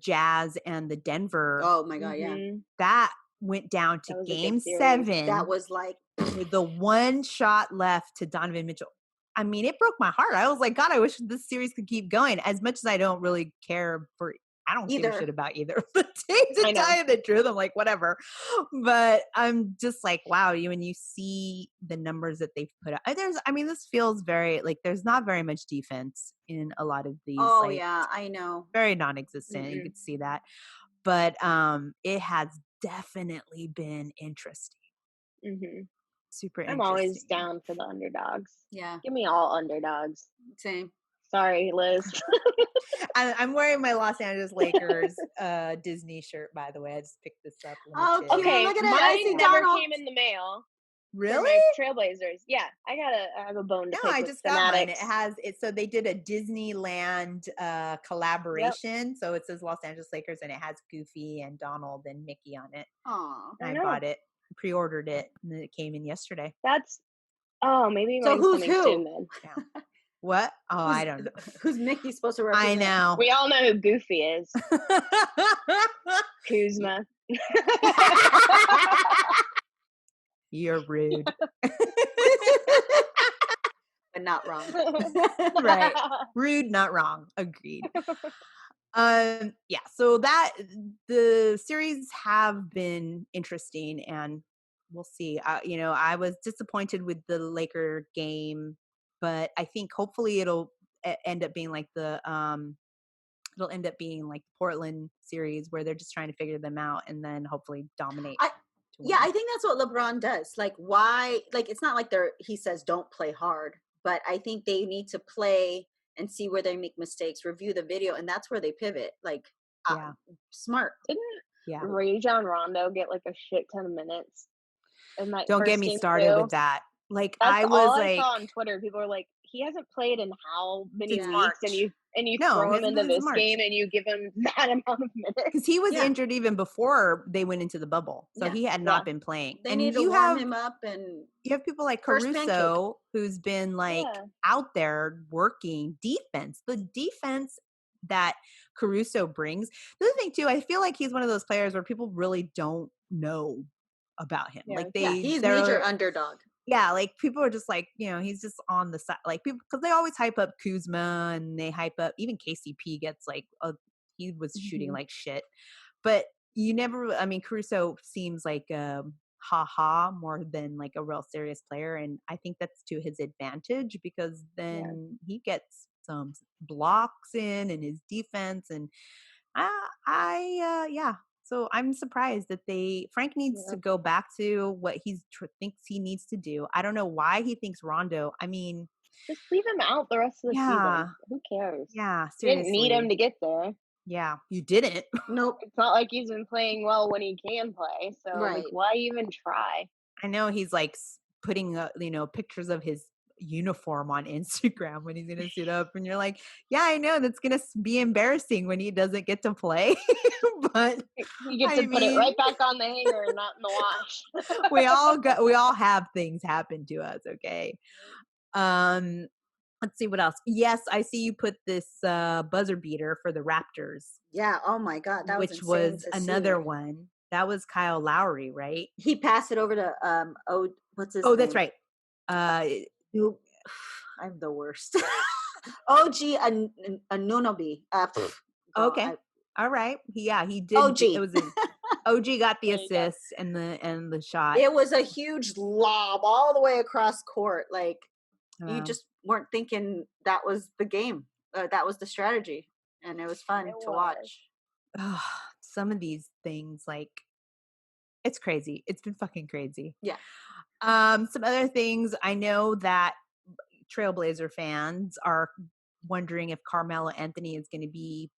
Jazz and the Denver. oh my god, yeah, That went down to That was a game good series. 7. that was like with the one shot left to Donovan Mitchell. I mean, it broke my heart. I was like, God, I wish this series could keep going. As much as I don't really care for, I don't give a shit about either of the teams. To tell you the truth, I'm like, whatever. But I'm just like, wow, when you see the numbers that they've put out, this feels very like there's not very much defense in a lot of these. oh like, yeah, I know, very non-existent. You could see that, but it has definitely been interesting. Super interesting. I'm always down for the underdogs. Yeah, give me all underdogs. Same. Sorry, Liz. I'm wearing my Los Angeles Lakers Disney shirt, by the way. I just picked this up. Oh, cute. Okay, Look at it. mine never came in the mail. Really? My Trailblazers. Yeah, I have a bone to pick. I with just got mine. Fanatics. It has it. So they did a Disneyland collaboration. Yep. So it says Los Angeles Lakers, and it has Goofy and Donald and Mickey on it. Aw, I bought it, pre-ordered it, and then it came in yesterday. Maybe so mine's who's coming who? Soon, then. Yeah. What? Oh, I don't know. Who's Mickey supposed to represent? I know. We all know who Goofy is. Kuzma. You're rude. But not wrong. Right. Rude, not wrong. Agreed. Yeah, so that the series have been interesting, and we'll see. I was disappointed with the Laker game, but I think hopefully it'll end up being like the Portland series where they're just trying to figure them out and then hopefully dominate. I think that's what LeBron does. Like, why? Like, it's not like he says don't play hard, but I think they need to play and see where they make mistakes, review the video, and that's where they pivot. Like, smart. Didn't Rajon Rondo get like a shit ton of minutes? Don't get me started with that. Like, that's I was all like, I saw on Twitter. People were like, he hasn't played in how many weeks, March. and you throw him into this game and you give him that amount of minutes because he was injured even before they went into the bubble, so he had not been playing. They need to warm him up, and you have people like Caruso who's been like out there working defense. The defense that Caruso brings. The other thing too, I feel like he's one of those players where people really don't know about him. Like he's major underdog. Yeah, like people are just like, he's just on the side. Like people, because they always hype up Kuzma and they hype up even KCP gets like he was shooting like shit, but you never. I mean, Caruso seems like ha more than like a real serious player, and I think that's to his advantage because then he gets some blocks in and his defense, and So I'm surprised that Frank needs to go back to what he thinks he needs to do. I don't know why he thinks Rondo. I mean, just leave him out the rest of the season. Who cares? Yeah, seriously. You didn't need him to get there. Yeah, you didn't. Nope. It's not like he's been playing well when he can play. So like, why even try? I know he's like putting pictures of his uniform on Instagram when he's gonna suit up, and you're like, yeah, I know that's gonna be embarrassing when he doesn't get to play, but you get to put it right back on the hanger and not in the wash. we all have things happen to us. Okay. Let's see what else. Yes, I see you put this buzzer beater for the Raptors. Yeah. Oh my God, that which was another one. That was Kyle Lowry, right? He passed it over to what's his name? Oh, that's right. I'm the worst. OG Anunoby. Okay. All right. He did. OG. It was OG got the assist and the shot. It was a huge lob all the way across court. Like you just weren't thinking that was the game. That was the strategy, and it was fun to watch. Some of these things, like, it's crazy. It's been fucking crazy. Yeah. Some other things, I know that Trailblazer fans are wondering if Carmella Anthony is going to be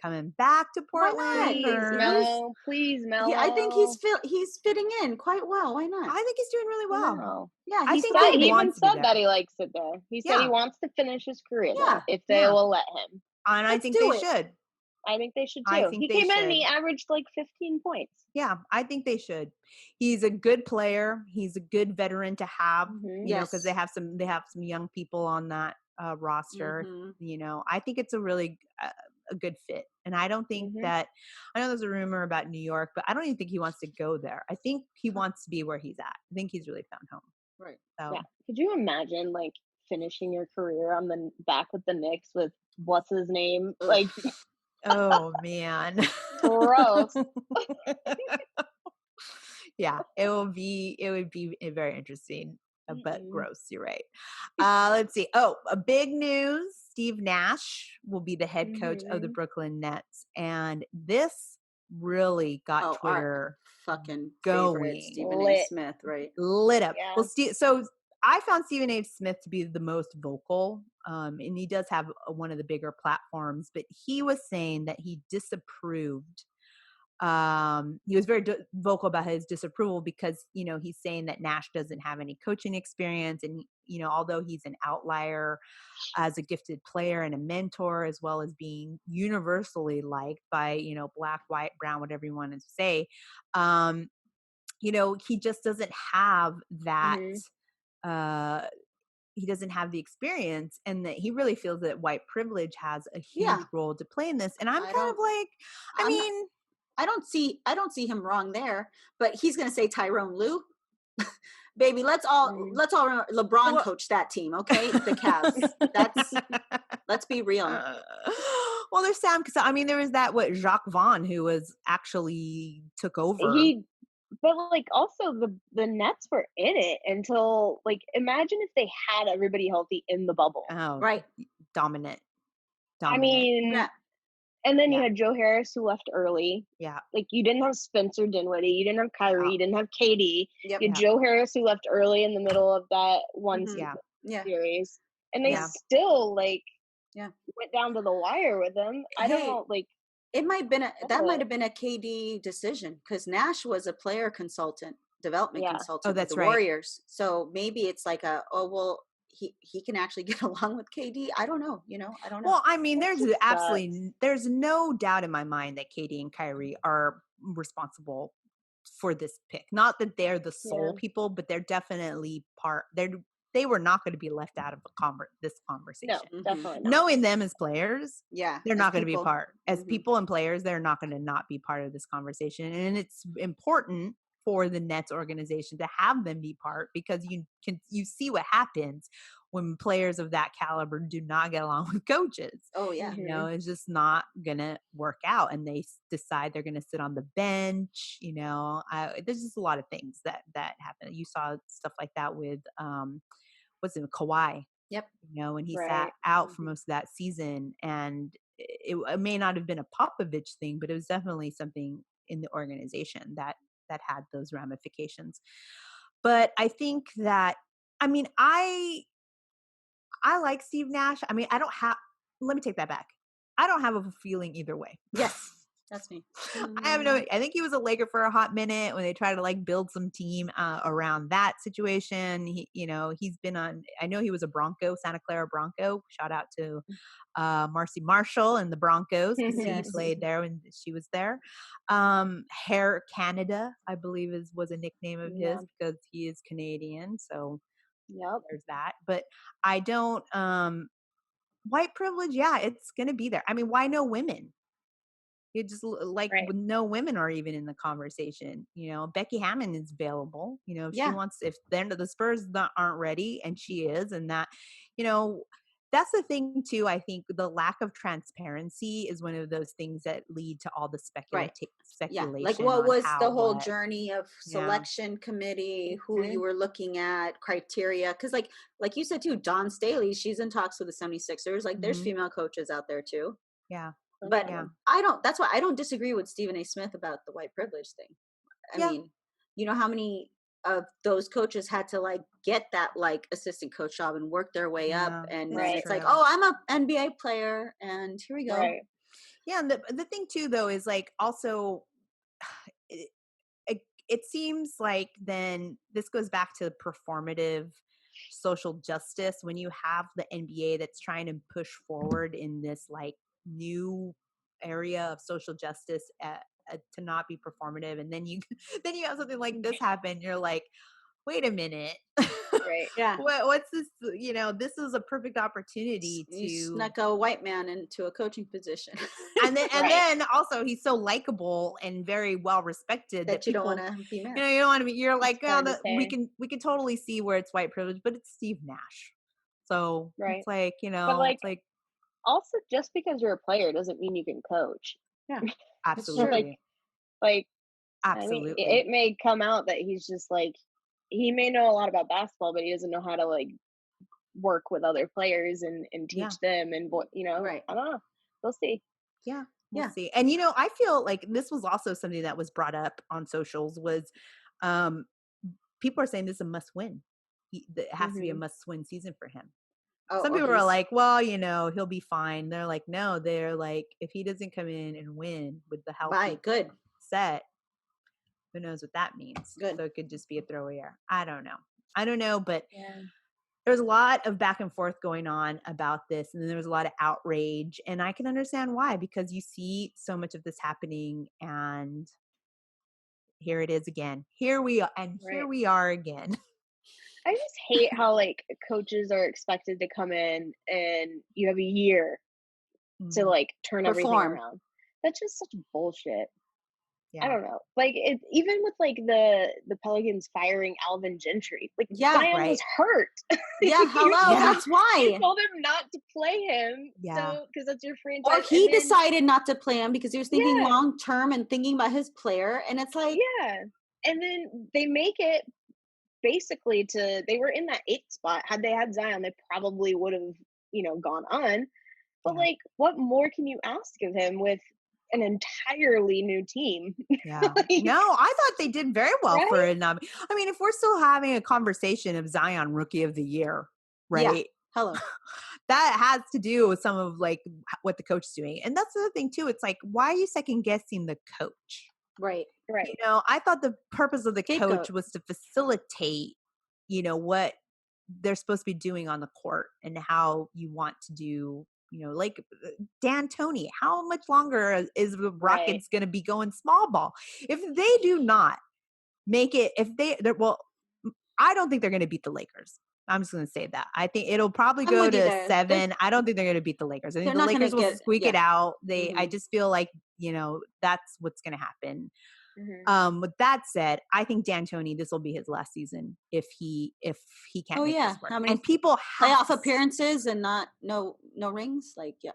coming back to Portland. Please, Melo. Yeah, I think he's fitting in quite well. Why not? I think he's doing really well. Yeah, he even said that he likes it there. He said he wants to finish his career there if they will let him. And I think they should. I think they should I too. think He they came in and should. he averaged like 15 points. Yeah, I think they should. He's a good player. He's a good veteran to have, because they Yes. have some young people on that roster. I think it's a really a good fit. And I don't think that, I know there's a rumor about New York, but I don't even think he wants to go there. I think he wants to be where he's at. I think he's really found home. Right. So Yeah. Could you imagine like finishing your career on the back with the Knicks with what's his name? Ugh. Like, oh man. gross. Yeah, it would be very interesting, but gross. You're right. Let's see. Oh, a big news. Steve Nash will be the head coach of the Brooklyn Nets. And this really got Twitter our fucking favorite going. Stephen A. Smith, right? Lit up. Yeah. Well, so I found Stephen A. Smith to be the most vocal. And he does have one of the bigger platforms, but he was saying that he disapproved. He was very vocal about his disapproval because, he's saying that Nash doesn't have any coaching experience. And, although he's an outlier as a gifted player and a mentor, as well as being universally liked by, black, white, brown, whatever you want to say, he just doesn't have that, he doesn't have the experience, and that he really feels that white privilege has a huge role to play in this. And I'm kind of like, I don't see him wrong there, but he's going to say Tyrone Lue. Baby, let's all remember LeBron coached that team, okay? The Cavs. Let's be real. Well, there's Sam, because there was that Jacques Vaughn who was actually took over. But like also the Nets were in it until, like, imagine if they had everybody healthy in the bubble. Oh, right. Dominant. I mean, and then you had Joe Harris who left early. Yeah. Like, you didn't have Spencer Dinwiddie, you didn't have Kyrie, you didn't have KD. Yep. You had Joe Harris who left early in the middle of that one series. And they still went down to the wire with him. I don't know, like, it might have been that might have been a KD decision, because Nash was a player consultant, development consultant with the Warriors. So maybe it's like he can actually get along with KD. I don't know. I don't know. Well, there's no doubt in my mind that KD and Kyrie are responsible for this pick. Not that they're the sole people, but they're definitely they were not going to be left out of this conversation. No, definitely not. Knowing them as players, they're not going to be a part. As people and players, they're not going to not be part of this conversation. And it's important for the Nets organization to have them be part, because you see what happens when players of that caliber do not get along with coaches. Oh yeah. It's just not gonna work out, and they decide they're gonna sit on the bench. There's just a lot of things that happen. You saw stuff like that with what's it, Kawhi. Yep. When he sat out for most of that season, and it may not have been a Popovich thing, but it was definitely something in the organization that had those ramifications. But I think that, I like Steve Nash. Let me take that back. I don't have a feeling either way. Yes. That's me. I think he was a Laker for a hot minute when they tried to build some team around that situation. He's been on, I know he was a Santa Clara Bronco. Shout out to Marcy Marshall and the Broncos, because he played there when she was there. Hair Canada, I believe was a nickname of his, because he is Canadian. So there's that. But I don't, white privilege, it's going to be there. Why no women? You just no women are even in the conversation. Becky Hammond is available. If she wants, if the Spurs aren't ready, and she is, and that, that's the thing too. I think the lack of transparency is one of those things that lead to all the speculation. Like, what was the whole journey of selection committee, who you were looking at, criteria? Because like you said too, Dawn Staley, she's in talks with the 76ers. Like, there's female coaches out there too. Yeah. But that's why I don't disagree with Stephen A. Smith about the white privilege thing. I mean, how many of those coaches had to get that assistant coach job and work their way up, and then it's like, oh, I'm an NBA player, and here we go. Right. Yeah, and the thing too, though, is also it seems like then this goes back to performative social justice, when you have the NBA that's trying to push forward in this new area of social justice to not be performative, and then you then you have something like this happen. You're like, wait a minute. Right. Yeah. What's this? This is a perfect opportunity You to snuck a white man into a coaching position. and then Right. then also he's so likable and very well respected that you don't people, want to be mad. you don't want to be. You're like, hard to we say. can totally see where it's white privilege, but it's Steve Nash, so Right. it's like But like, it's like also just because you're a player doesn't mean you can coach. Yeah. absolutely, Like I mean, absolutely. it may come out that he's just like, he may know a lot about basketball, but he doesn't know how to like work with other players and Yeah. teach them and what, Right. I don't know. We'll see. Yeah, we'll Yeah. see. And I feel like this was also something that was brought up on socials was um people are saying this is a must win. It has to be a must win season for him. Oh, Some or people are he's- like, well, he'll be fine. They're like, no, they're like, if he doesn't come in and win with the healthy bye. Good. set, who knows what that means? Good. So it could just be a throwaway year. I don't know, but Yeah. there's a lot of back and forth going on about this, and then there was a lot of outrage, and I can understand why, because you see so much of this happening, and here it is again. Here we are, and here Right. we are again. I just hate how like coaches are expected to come in and you have a year to like turn everything Perform. around. That's just such bullshit. Yeah. I don't know. Like it, even with like the Pelicans firing Alvin Gentry, like Yeah, Zion right. was hurt. Yeah, hello. Yeah. That's why. You told him not to play him. Yeah. So because that's your franchise. Or he and then, decided not to play him because he was thinking Yeah. long term and thinking about his player. And it's like, Yeah. And then they make it basically they were in that 8th spot. Had they had Zion, they probably would have, gone on. But Yeah. like, what more can you ask of him with an entirely new team? Yeah. Like, No, I thought they did very well Right? for it. I mean, if we're still having a conversation of Zion Rookie of the Year, right? Yeah. Hello. That has to do with some of like what the coach is doing. And that's the other thing too. It's like, why are you second guessing the coach? Right. Right. I thought the purpose of the Scapegoat. coach was to facilitate, what they're supposed to be doing on the court and how you want to do, like Dan Toney, how much longer is the Rockets going to be going small ball? If they do not make it, I don't think they're going to beat the Lakers. I'm just going to say that. I think it'll probably I'm go with you to there. 7. I don't think they're going to beat the Lakers. I think They're the not gonna Lakers will get- squeak it yeah. out. I Mhm. just feel like, that's what's going to happen. Mhm. With that said, I think D'Antoni, this will be his last season if he can't Oh make yeah. this work. How many And people have playoff appearances and no rings? Like, yeah.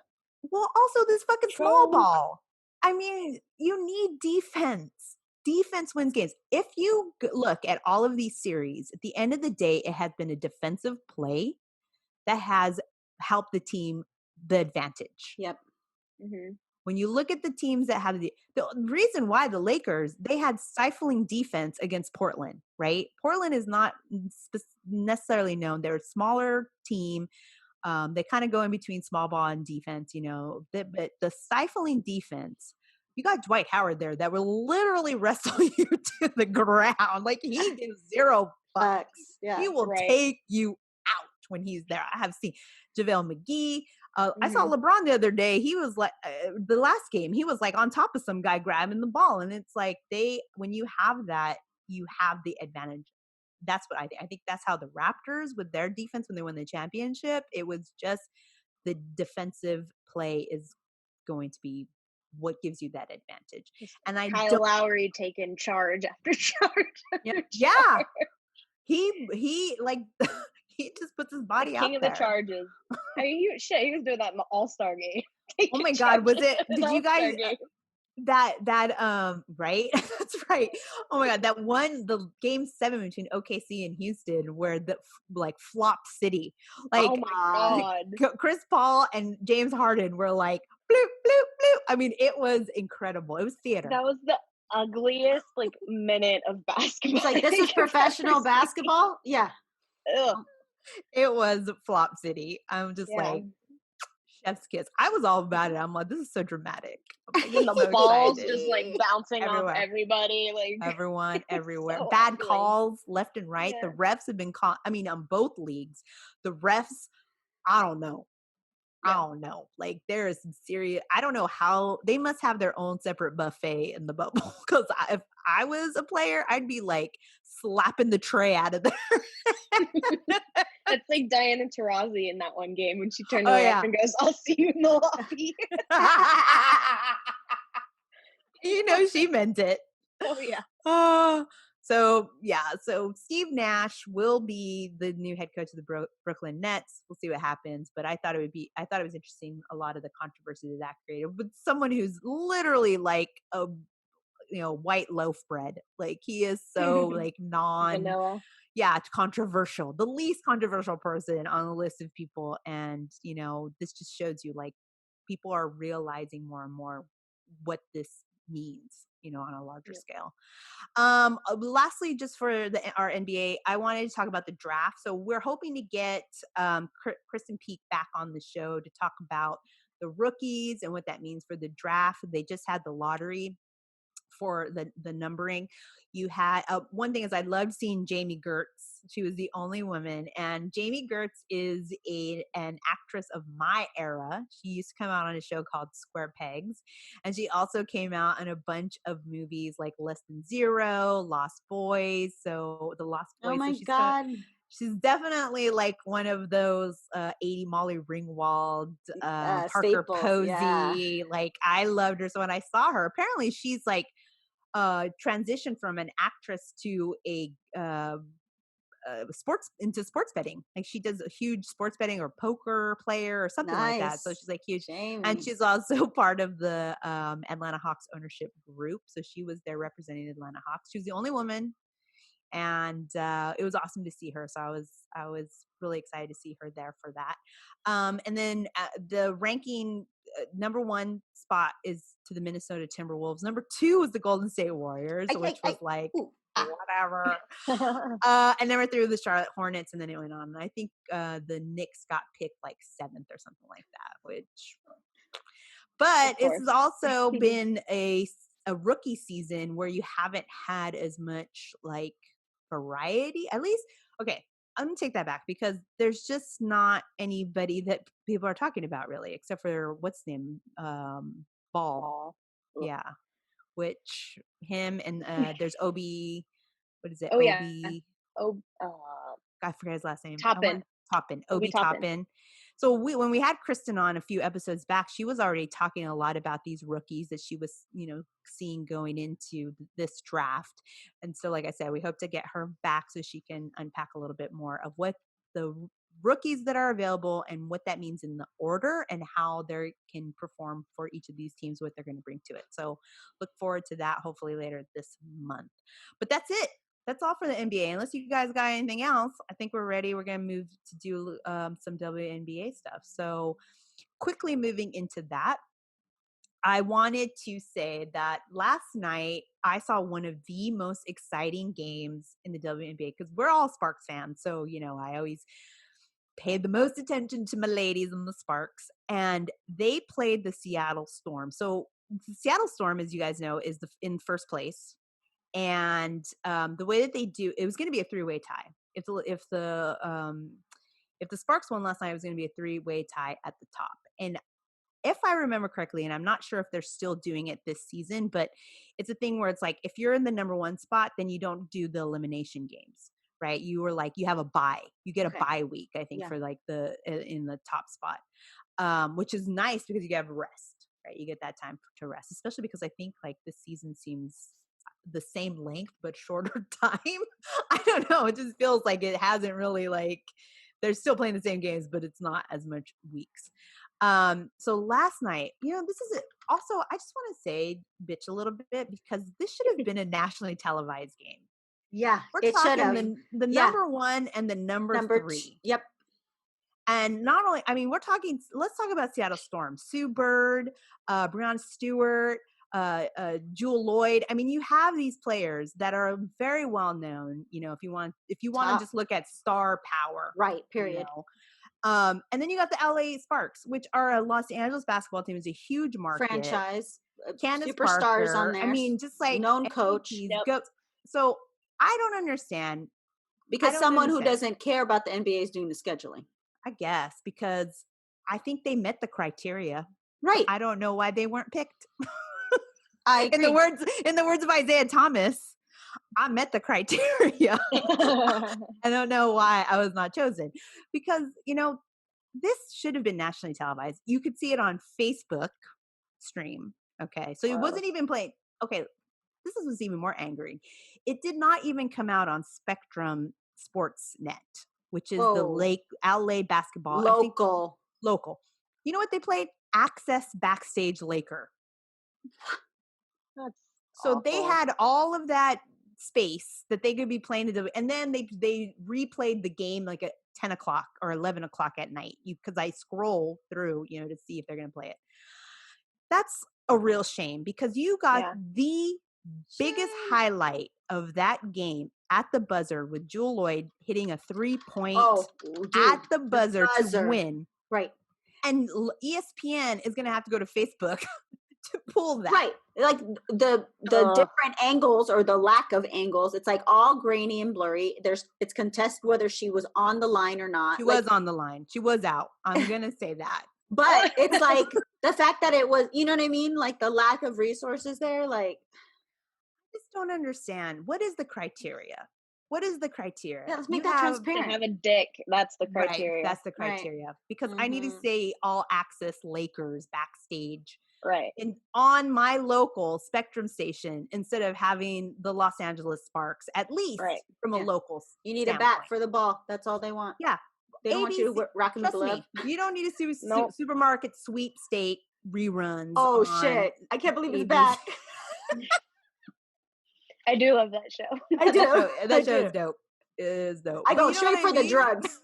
Well, also this fucking small Choke. ball. I mean, you need defense. Defense wins games. If you look at all of these series, at the end of the day, it has been a defensive play that has helped the team the advantage. Yep. Mhm. When you look at the teams that have the reason why the Lakers, they had stifling defense against Portland, right? Portland is not necessarily known. They're a smaller team. They kind of go in between small ball and defense, but the stifling defense, you got Dwight Howard there that will literally wrestle you to the ground. Like he gives 0 fucks. Yeah. He will Right. take you out when he's there. I have seen JaVale McGee. I saw Mhm. LeBron the other day. He was like, the last game, he was like on top of some guy grabbing the ball. And it's like when you have that, you have the advantage. That's what I think. I think that's how the Raptors with their defense, when they won the championship, it was just the defensive play is going to be what gives you that advantage. And I Kyle don't, Lowry taking charge after charge. After yeah, charge. he like, he just puts his body The out king of there. the charges. I mean, he was doing that in the All-Star game. Oh my God, was it, Taking did you All-Star guys, game. that right? That's right. Oh my God, the game 7 between OKC and Houston where the like flop city, like Oh my God. Chris Paul and James Harden were like bloop bloop bloop. I mean, it was incredible. It was theater. That was the ugliest minute of basketball. It's like, this is professional basketball? Yeah. Ugh. It was flop city. I'm just Yeah. like chef's kiss. I was all about it. I'm like, this is so dramatic. I'm When like, the so balls excited. just like bouncing Everywhere. off everybody, like Everyone, everywhere. so Bad ugly. calls left and right. Yeah. The refs have been caught. I mean, on both leagues, the refs, I don't know. I don't know. Like there is some serious, I don't know how they must have their own separate buffet in the bubble. Cause if I was a player, I'd be like slapping the tray out of there. That's like Diana Taurasi in that one game when she turned to Oh the ref yeah. and goes, "I'll see you in the lobby." You know, she meant it. Oh yeah. So yeah, so Steve Nash will be the new head coach of the Brooklyn Nets. We'll see what happens, but I thought it was interesting, a lot of the controversy that created with someone who's literally like a white loaf bread. Like he is so like Vanilla. controversial, the least controversial person on the list of people. And this just shows you like people are realizing more and more what this means, on a larger scale. Lastly, just for our NBA, I wanted to talk about the draft. So we're hoping to get Kristen Peak back on the show to talk about the rookies and what that means for the draft. They just had the lottery for the numbering. You had one thing is I loved seeing Jamie Gertz. She was the only woman, and Jamie Gertz is an actress of my era. She used to come out on a show called Square Pegs, and she also came out in a bunch of movies like Less Than Zero, Lost Boys. So the Lost Boys. Oh my so God. She's definitely like one of those 80 Molly Ringwald, Parker staples, Posey. Like I loved her. So when I saw her, apparently she's like transitioned from an actress to a sports betting. Like she does a huge sports betting or poker player or something like that. So she's like huge. Jamie. And she's also part of the Atlanta Hawks ownership group. So she was there representing Atlanta Hawks. She was the only woman. And it was awesome to see her. So I was really excited to see her there for that. And then the ranking number 1 spot is to the Minnesota Timberwolves. Number 2 was the Golden State Warriors, which was like whatever. And then we're through the Charlotte Hornets, and then it went on. And I think the Knicks got picked like 7th or something like that. But it's also been a rookie season where you haven't had as much like variety, at least. Okay, I'm gonna take that back because there's just not anybody that people are talking about really, except for what's his name, Ball. Yeah, which him and there's Obi. What is it? Oh yeah. Obi. Oh, I forget his last name. Toppin. Obi Toppin. So when we had Kristen on a few episodes back, she was already talking a lot about these rookies that she was, seeing going into this draft. And so, like I said, we hope to get her back so she can unpack a little bit more of what the rookies that are available and what that means in the order and how they can perform for each of these teams, what they're going to bring to it. So look forward to that hopefully later this month. But that's it. That's all for the NBA. Unless you guys got anything else, I think we're ready. We're going to move to do some WNBA stuff. So quickly moving into that, I wanted to say that last night I saw one of the most exciting games in the WNBA because we're all Sparks fans. So, I always paid the most attention to my ladies and the Sparks, and they played the Seattle Storm. So the Seattle Storm, as you guys know, is in first place. And the way that they do, it was going to be a 3-way tie. If the Sparks won last night, it was going to be a 3-way tie at the top. And if I remember correctly, and I'm not sure if they're still doing it this season, but it's a thing where it's like if you're in the number 1 spot, then you don't do the elimination games, right? You were like you have a bye, you get a bye week, I think, for like in the top spot, which is nice because you have rest, right? You get that time to rest, especially because I think like this season seems the same length but shorter time. I don't know. It just feels like it hasn't really like they're still playing the same games, but it's not as much weeks. So last night, this is also, I just want to say bitch a little bit because this should have been a nationally televised game. Yeah, we're talking the number 1 and the number 3. Yep. And not only, I mean, let's talk about Seattle Storm. Sue Bird, Breonna Stewart, Jewel Lloyd. I mean, you have these players that are very well known, if you want to just look at star power. Right, period. And then you got the LA Sparks, which are a Los Angeles basketball team, is a huge market. Franchise. Candace Superstars Parker, on there. I mean, just like known coach. Yep. So I don't understand. Because who doesn't care about the NBA is doing the scheduling. I guess because I think they met the criteria. Right. I don't know why they weren't picked. I agree. In the words of Isaiah Thomas, I met the criteria. I don't know why I was not chosen, because, this should have been nationally televised. You could see it on Facebook stream. Okay. So it wasn't even played. Okay. This was even more angering. It did not even come out on Spectrum Sportsnet, which is the LA basketball. Local. You know what they played? Access Backstage Laker. That's so awful. They had all of that space that they could be playing, and then they replayed the game like at 10 o'clock or 11 o'clock at night, because I scroll through, to see if they're going to play it. That's a real shame, because you got the biggest highlight of that game at the buzzer with Jewel Lloyd hitting a 3-point at the buzzer to win. Right. And ESPN is going to have to go to Facebook to pull that. Right. Like the different angles, or the lack of angles. It's like all grainy and blurry. It's contested whether she was on the line or not. She was on the line. She was out. I'm going to say that. But it's like the fact that it was, you know what I mean? Like the lack of resources there. Like, I just don't understand. What is the criteria? Yeah, let's make that transparent. To have a dick. That's the criteria. Right, that's the criteria. Right. Because I need to say all access Lakers backstage. Right. And on my local Spectrum station, instead of having the Los Angeles Sparks, at least from a local You need standpoint. a bat for the ball. That's all they want. Yeah. They don't want you to rock in the glove. You don't need to see supermarket sweepstake reruns. Oh, shit. I can't believe it's back. I do love that show. I do. That show is dope. It is dope. I go straight for the drugs.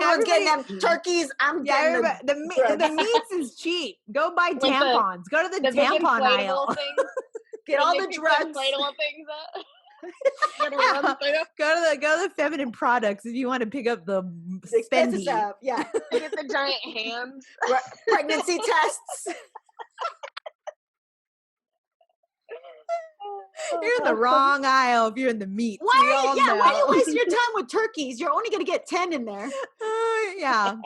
Everyone's getting them turkeys. I'm getting the meats is cheap. Go buy tampons. Go to the tampon aisle. Get all the drugs. Inflatable things up. Go to the feminine products if you want to pick up the expensive stuff. Yeah. Get the giant hands. Pregnancy tests. You're in the wrong aisle if you're in the meat. Why do you waste your time with turkeys? You're only going to get 10 in there.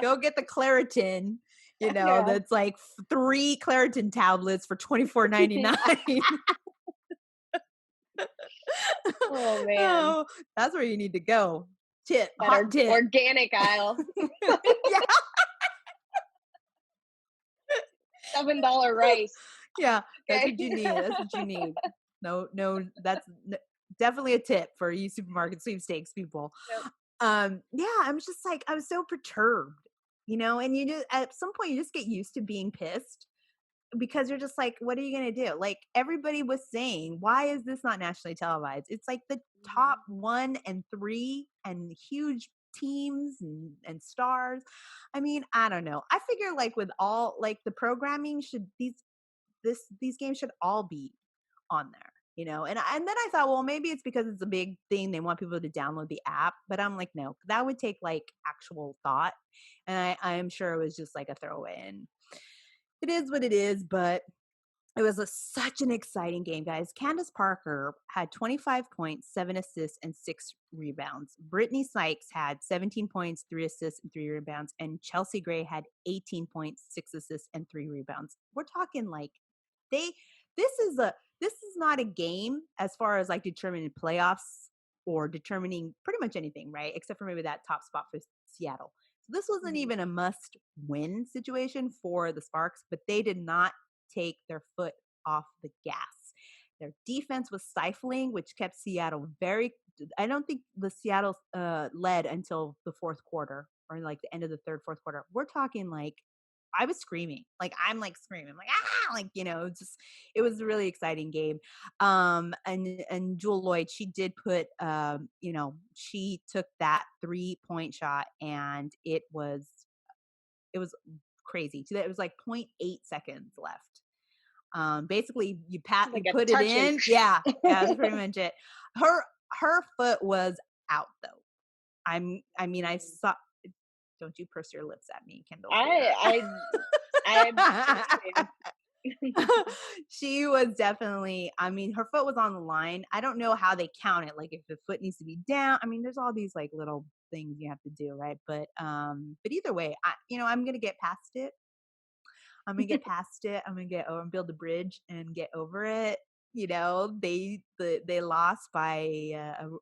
Go get the Claritin. That's like 3 Claritin tablets for $24.99. Oh man, that's where you need to go. Hot tip. Organic aisle. $7 rice. Yeah, that's what you need. No, that's definitely a tip for you supermarket sweepstakes people. Yep. I'm just like, I was so perturbed, and you just, at some point you just get used to being pissed, because you're just like, what are you going to do? Like, everybody was saying, why is this not nationally televised? It's like the top 1 and 3 and huge teams and stars. I mean, I don't know. I figure like with all like the programming these games should all be on there, and then I thought, well, maybe it's because it's a big thing. They want people to download the app, but I'm like, no, that would take like actual thought. And I am sure it was just like a throwaway, and it is what it is, but it was such an exciting game, guys. Candace Parker had 25 points, 7 assists, and 6 rebounds. Brittany Sykes had 17 points, 3 assists, and 3 rebounds. And Chelsea Gray had 18 points, 6 assists, and 3 rebounds. We're talking like this is not a game as far as like determining playoffs or determining pretty much anything, right? Except for maybe that top spot for Seattle. So this wasn't even a must-win situation for the Sparks, but they did not take their foot off the gas. Their defense was stifling, which kept Seattle I don't think the Seattle led until the fourth quarter, or like the end of the third, fourth quarter. We're talking like, I was screaming. Like, I'm like screaming, like, like, it was a really exciting game. And Jewel Lloyd, she did put, she took that 3-point shot, and it was crazy. It was like 0.8 seconds left. Basically you put it in. Yeah, that's pretty much it. Her foot was out though. I saw. Don't you purse your lips at me, Kendall? She was definitely, her foot was on the line. I don't know how they count it. Like if the foot needs to be down. There's all these like little things you have to do, right? But either way, I'm gonna get past it. I'm gonna get past it. I'm gonna build a bridge and get over it. They lost by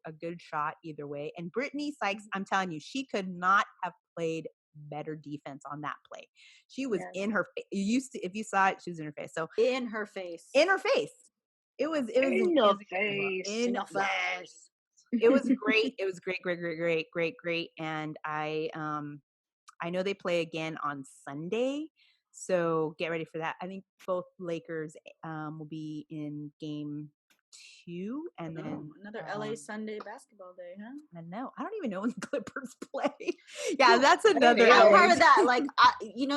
a good shot either way. And Brittany Sykes, I'm telling you, she could not have played better defense on that play. She was in her face. If you saw it, she was in her face. So in her face. In her face. It was in the face. In the face. It was great. It was great. And I know they play again on Sunday. So get ready for that. I think both Lakers will be in game 2, and then another LA Sunday basketball day, huh? I know. I don't even know when the Clippers play. Yeah, that's another. I'm part of that. Like,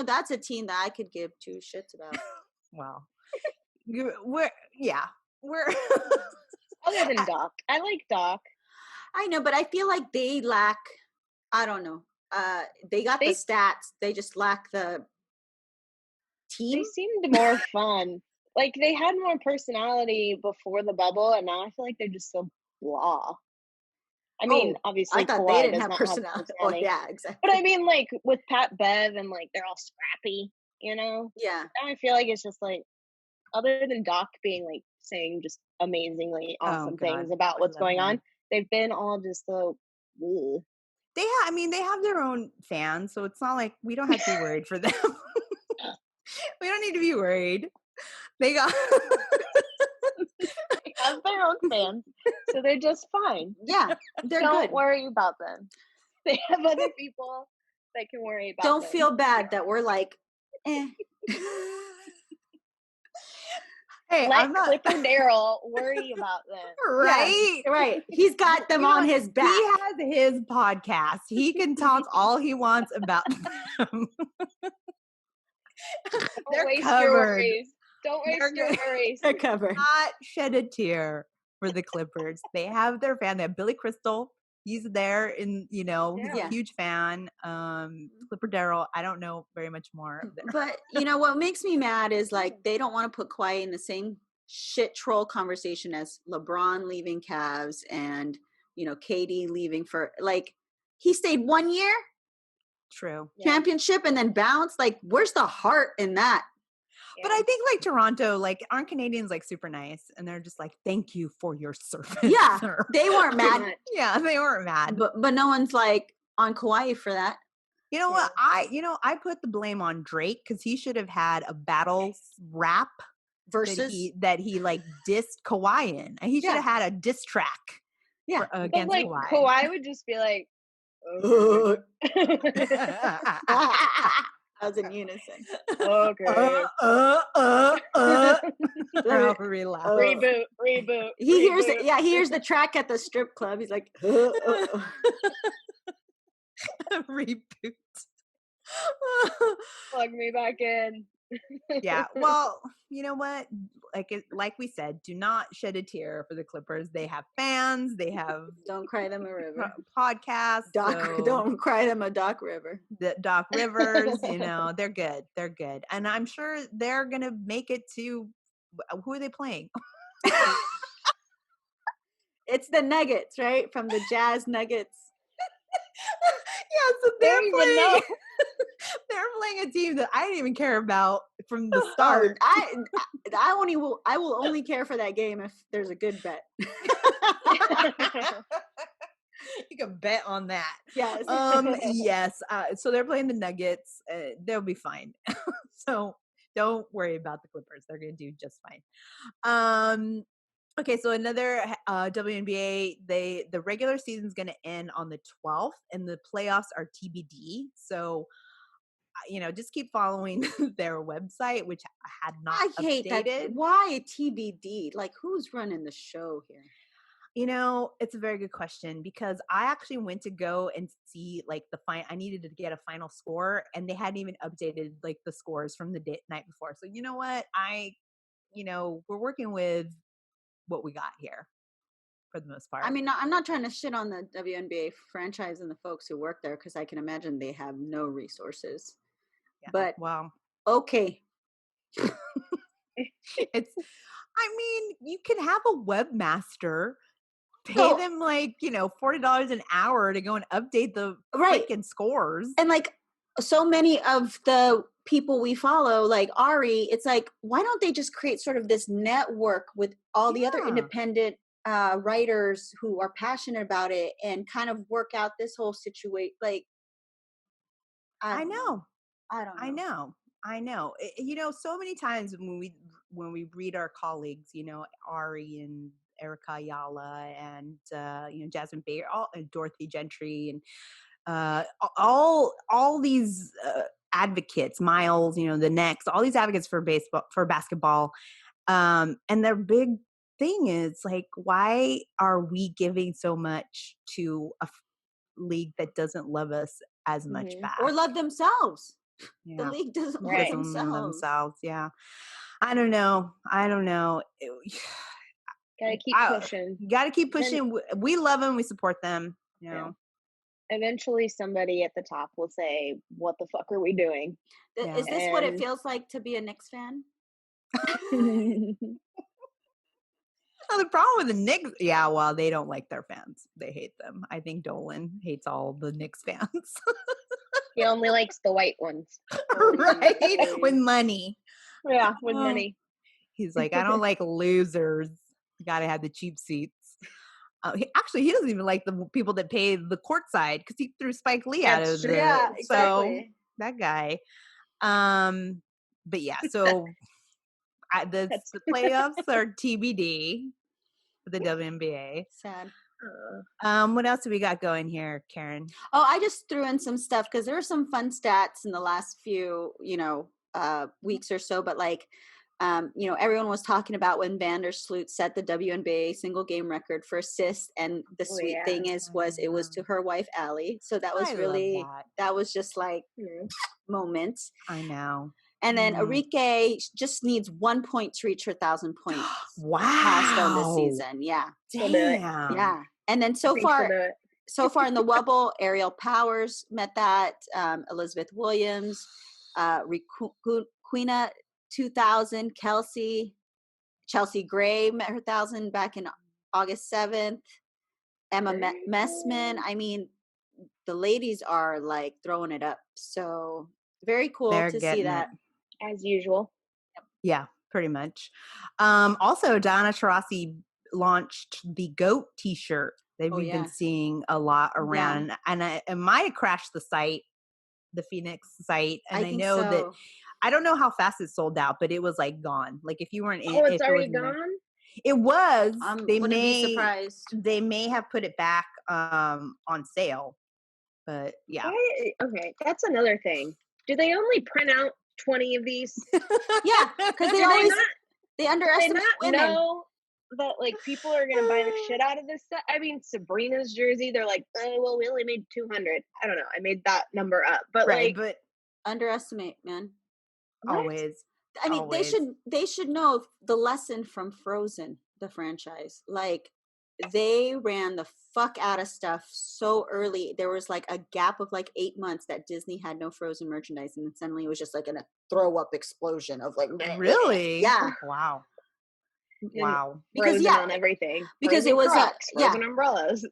that's a team that I could give 2 shits about. Wow. We're other than Doc. I like Doc. I know, but I feel like they lack. I don't know. They got the stats. They just lack the team. They seemed more fun. Like, they had more personality before the bubble, and now I feel like they're just so blah. I mean, obviously, I thought Kawhi they didn't does have not personality. Have personality. Oh, yeah, exactly. But I mean, like, with Pat Bev and, like, they're all scrappy, Yeah. And I feel like it's just, like, other than Doc being, like, saying just amazingly awesome things about what's going on, they've been all just so, ugh. They have their own fans, so it's not like we don't have to be worried for them. We don't need to be worried. They got they have their own fans, so they're just fine. Yeah, they're Don't good. worry about them. They have other people that can worry about Don't them. feel bad that we're like, eh. Hey, let Clipper Daryl worry about them. Right? Yeah, right. He's got them on his back. He has his podcast. He can talk all he wants about them. Don't waste your worries. Don't waste your worries. They're covered. Not shed a tear for the Clippers. They have their fan. They have Billy Crystal. He's there, he's a huge fan. Clipper Daryl, I don't know very much more. But what makes me mad is like they don't want to put Kawhi in the same shit troll conversation as LeBron leaving Cavs and KD leaving for he stayed 1 year. True. Championship and then bounced. Like, where's the heart in that? But I think Toronto, aren't Canadians super nice, and they're just thank you for your service. Yeah, sir. they weren't mad. Yeah, they weren't mad. But no one's on Kawhi for that. You know what? I put the blame on Drake because he should have had a battle rap versus that he dissed Kawhi in, and he should have had a diss track. Yeah, against Kawhi. Kawhi would just be like, I was in unison. Okay. Reboot. He hears it. Yeah, he hears the track at the strip club. He's like, reboot. Plug me back in. Yeah. Well, you know what? Like we said, do not shed a tear for the Clippers. They have fans. They have Don't Cry Them a River podcast. Don't Cry Them a Doc River. The Doc Rivers. They're good. They're good, and I'm sure they're gonna make it to. Who are they playing? It's the Nuggets, right? From the Jazz Nuggets. Yeah, so they're playing. They're playing a team that I didn't even care about from the start. I will only care for that game if there's a good bet. You can bet on that. Yes. Yes. So they're playing the Nuggets. They'll be fine. So don't worry about the Clippers. They're going to do just fine. Okay, so another WNBA, the regular season is going to end on the 12th, and the playoffs are TBD. So, just keep following their website, which had not updated. I hate that. Why TBD? Who's running the show here? It's a very good question because I actually went to go and see I needed to get a final score, and they hadn't even updated the scores from the night before. So you know what? We're working with what we got here for the most part. I mean, I'm not trying to shit on the WNBA franchise and the folks who work there because I can imagine they have no resources. Yeah, but okay. You can have a webmaster pay them like, $40 an hour to go and update the freaking scores. And like so many of the people we follow, like Ari, it's like, why don't they just create sort of this network with all the other independent writers who are passionate about it and kind of work out this whole situation? Like, I know. So many times when we read our colleagues, Ari and Erica Ayala and Jasmine Bayer, and Dorothy Gentry, and all these advocates, Miles, the next, all these advocates for basketball, and their big thing is like, why are we giving so much to a league that doesn't love us as much back or love themselves? Yeah. The league doesn't love themselves. Yeah. I don't know. Gotta keep pushing. Gotta keep pushing. We love them. We support them. Eventually somebody at the top will say, what the fuck are we doing? Is this what it feels like to be a Knicks fan? The problem with the Knicks, well, they don't like their fans. They hate them. I think Dolan hates all the Knicks fans. He only likes the white ones. Right? With money. Yeah, with money. He's like, I don't like losers. You gotta have the cheap seats. He doesn't even like the people that pay the court side because he threw Spike Lee out of the. Yeah, exactly. So that guy. But yeah, so the playoffs are TBD for the WNBA. Sad. What else do we got going here, Karen? Oh, I just threw in some stuff because there were some fun stats in the last few, weeks or so. But like, everyone was talking about when Vandersloot set the WNBA single game record for assists, and the sweet thing was it was to her wife Allie. So that was that was just like moment. I know. And then Arike just needs 1 point to reach her 1,000 points. Wow. Passed on this season. Yeah. Damn. Yeah. And then so far in the Wubble, Ariel Powers met that. Elizabeth Williams, Queena 2000, Chelsea Gray met her 1,000 back in August 7th. Emma Messman. I mean, the ladies are like throwing it up. So very cool to see that. As usual. Yeah, pretty much. Also, Donna Taurasi launched the GOAT t-shirt that we've been seeing a lot around. Yeah. And it might have crashed the site, the Phoenix site. And I know that, I don't know how fast it sold out, but it was like gone. Like if you weren't in it's already gone? It was. They wouldn't be surprised. They may have put it back on sale. But yeah. Okay, that's another thing. Do they only print out 20 of these? Yeah, because they underestimate women. Know that like people are gonna buy the shit out of this stuff. I mean, Sabrina's jersey, they're like, oh well, we only made 200. I don't know, I made that number up, but but underestimate, man. Always. I mean, they should know the lesson from Frozen, the franchise. Like, they ran the fuck out of stuff so early. There was like a gap of like 8 months that Disney had no Frozen merchandise, and then suddenly it was just like a throw up explosion of like, really? Yeah. Wow. Because on everything. Because it was Frozen umbrellas.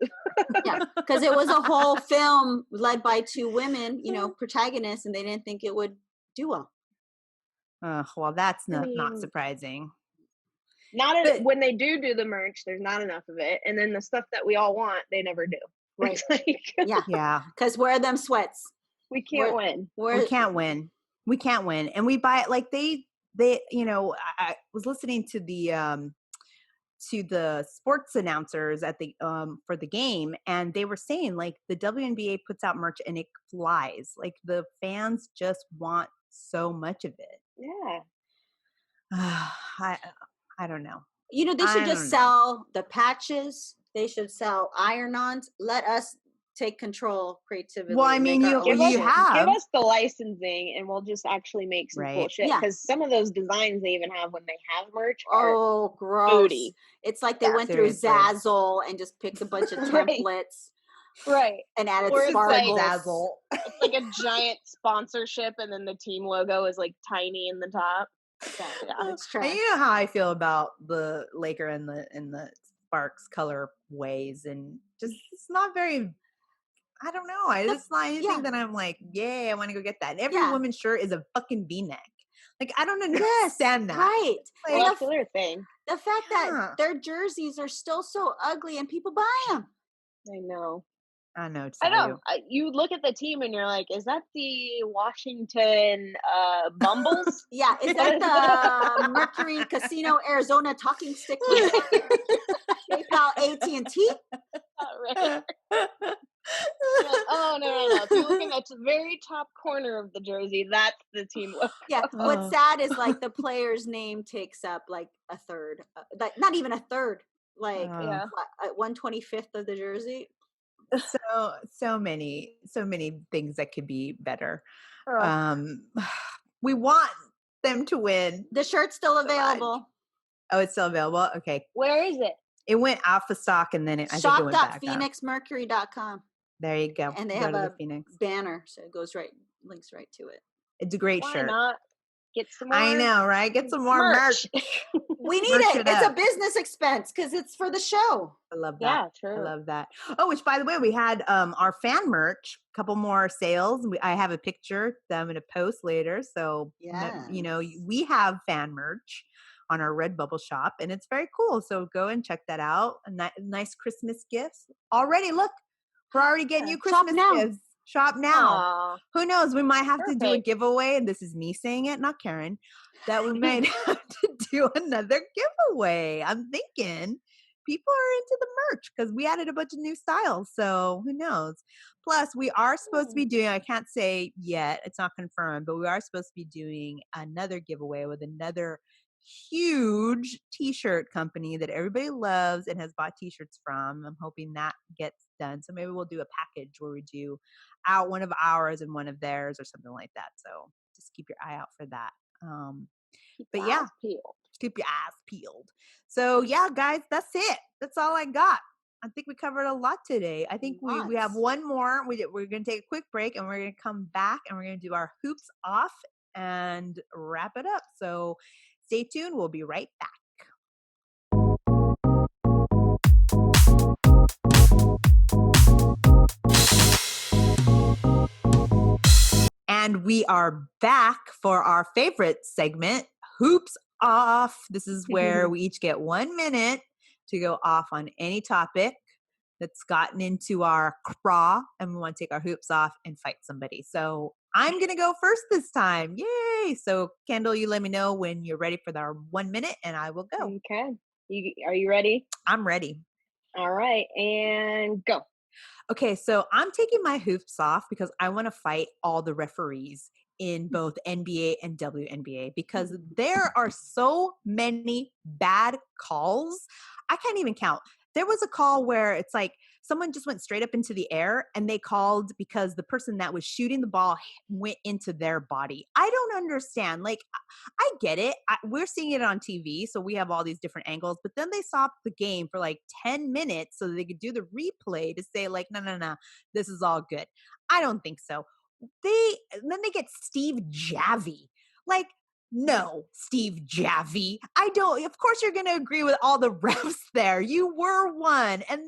Yeah, because it was a whole film led by two women, protagonists, and they didn't think it would do well. Well, that's not surprising. When they do the merch, there's not enough of it, and then the stuff that we all want, they never do. Right? Yeah. Because where are them sweats? We can't win. We can't win. We can't win, and we buy it like they. I was listening to the sports announcers at the for the game, and they were saying like the WNBA puts out merch and it flies. Like the fans just want so much of it. Yeah. I don't know. They should just sell the patches. They should sell iron-ons. Let us take control creatively. Well, I mean, you give us the licensing, and we'll just actually make some cool shit. Because some of those designs they even have when they have merch are gross. booty. It's like they went through Zazzle and just picked a bunch of templates. Right. And added sparkles. Zazzle. It's like a giant sponsorship, and then the team logo is like tiny in the top. Yeah, it's trash. And you know how I feel about the Laker and the sparks color ways, and just it's not very. I don't know. It's not anything that I'm like, yay, I want to go get that. And every woman's shirt is a fucking V-neck. Like, I don't understand that. Right. Like, well, that's their thing. The fact that their jerseys are still so ugly and people buy them. I know. I know. I know. You look at the team and you're like, is that the Washington Bumbles? Yeah. Is that the Mercury Casino Arizona talking stick with PayPal AT&T? Right. Like, oh no. If you look in the very top corner of the jersey, that's the team logo. Yeah. What's sad is like the player's name takes up like a third, like not even a third, like 1/25th of the jersey. So many things that could be better. We want them to win. The shirt's still available. Oh, it's still available? Okay. Where is it? It went off the stock and then I think it went back up. Shop.phoenixmercury.com. There you go. And they have a banner, so it goes links right to it. It's a great shirt. Why not get some more? I know, right? Get some more merch. We need it. It's a business expense because it's for the show. I love that. Yeah, true. I love that. Oh, which by the way, we had our fan merch, a couple more sales. I have a picture that I'm going to post later. So, we have fan merch on our Redbubble shop, and it's very cool. So go and check that out. Nice Christmas gifts. Already, look, we're already getting you Christmas gifts. Shop now. Aww. Who knows? We might have to do a giveaway, and this is me saying it, not Karen, that we might have to do another giveaway. I'm thinking people are into the merch because we added a bunch of new styles. So who knows? Plus, we are supposed to be doing, I can't say yet, it's not confirmed, but we are supposed to be doing another giveaway with another huge t-shirt company that everybody loves and has bought t-shirts from. I'm hoping that gets done. So maybe we'll do a package where we do out one of ours and one of theirs or something like that. So just keep your eye out for that. But yeah, keep your eyes peeled. So yeah, guys, that's it. That's all I got. I think we covered a lot today. I think we have one more. We're going to take a quick break and we're going to come back and we're going to do our hoops off and wrap it up. So stay tuned. We'll be right back. And we are back for our favorite segment, Hoops Off. This is where we each get 1 minute to go off on any topic that's gotten into our craw, and we want to take our hoops off and fight somebody. So I'm going to go first this time. Yay. So Kendall, you let me know when you're ready for our 1 minute and I will go. Okay. Are you ready? I'm ready. All right. And go. Okay. So I'm taking my hoops off because I want to fight all the referees in both NBA and WNBA because there are so many bad calls. I can't even count. There was a call where it's like someone just went straight up into the air and they called because the person that was shooting the ball went into their body. I don't understand. Like, I get it. We're seeing it on TV, so we have all these different angles, but then they stopped the game for like 10 minutes so they could do the replay to say like, no, this is all good. I don't think so. Then they get Steve Javy. Like, no, Steve Javy. Of course you're going to agree with all the refs there. You were one. And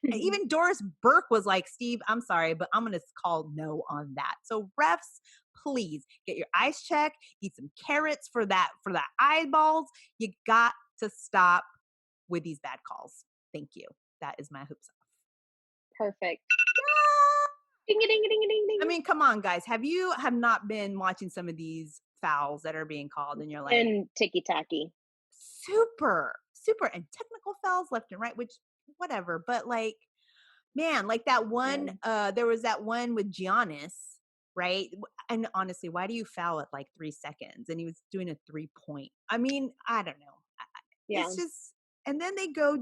even Doris Burke was like, Steve, I'm sorry, but I'm going to call no on that. So refs, please get your eyes checked, eat some carrots for that eyeballs. You got to stop with these bad calls. Thank you. That is my hoops off. Perfect. Ding, ding, ding, ding, ding. I mean, come on, guys. Have not been watching some of these fouls that are being called and you're like, and ticky-tacky, super and technical fouls left and right, which whatever, but like, man, like that one there was that one with Giannis, right? And honestly, why do you foul at like 3 seconds and he was doing a 3-point? I mean, I don't know. It's just, and then they go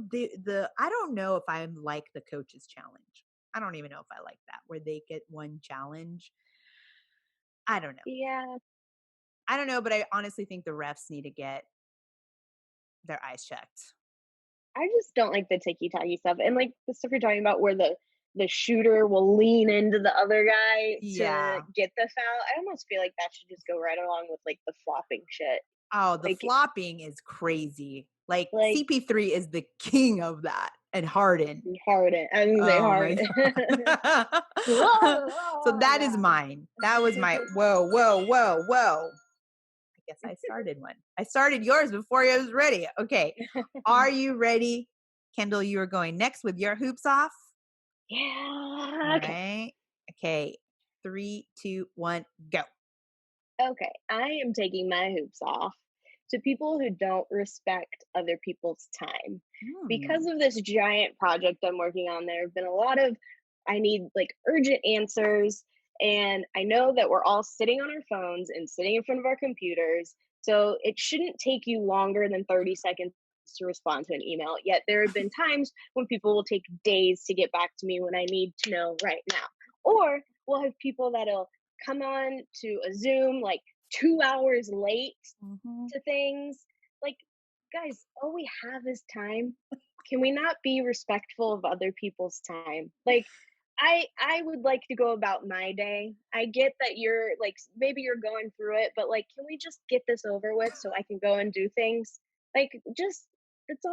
I don't know if I like the coach's challenge. I don't even know if I like that where they get one challenge. I don't know. Yeah. I don't know, but I honestly think the refs need to get their eyes checked. I just don't like the ticky-tacky stuff. And like the stuff you're talking about where the the shooter will lean into the other guy Yeah. to get the foul. I almost feel like that should just go right along with like the flopping shit. Oh, the Like, flopping is crazy. Like like CP3 is the king of that, and Harden. Harden. I mean, they Oh my Harden. god. So Oh, that is God. mine. That was my whoa, whoa, whoa, whoa. I guess I started one. I started yours before I was ready. Okay. Are you ready? Kendall, you are going next with your hoops off. Yeah. All Okay. right. Okay. 3, 2, 1, go. Okay. I am taking my hoops off to people who don't respect other people's time. Because Hmm. of this giant project I'm working on, there have been a lot of, I need like urgent answers. And I know that we're all sitting on our phones and sitting in front of our computers. So it shouldn't take you longer than 30 seconds to respond to an email. Yet there have been times when people will take days to get back to me when I need to know right now. Or we'll have people that'll come on to a Zoom like 2 hours late Mhm. to things. Like, guys, all we have is time. Can we not be respectful of other people's time? Like, I would like to go about my day. I get that you're like maybe you're going through it, but like can we just get this over with so I can go and do things? Like just that's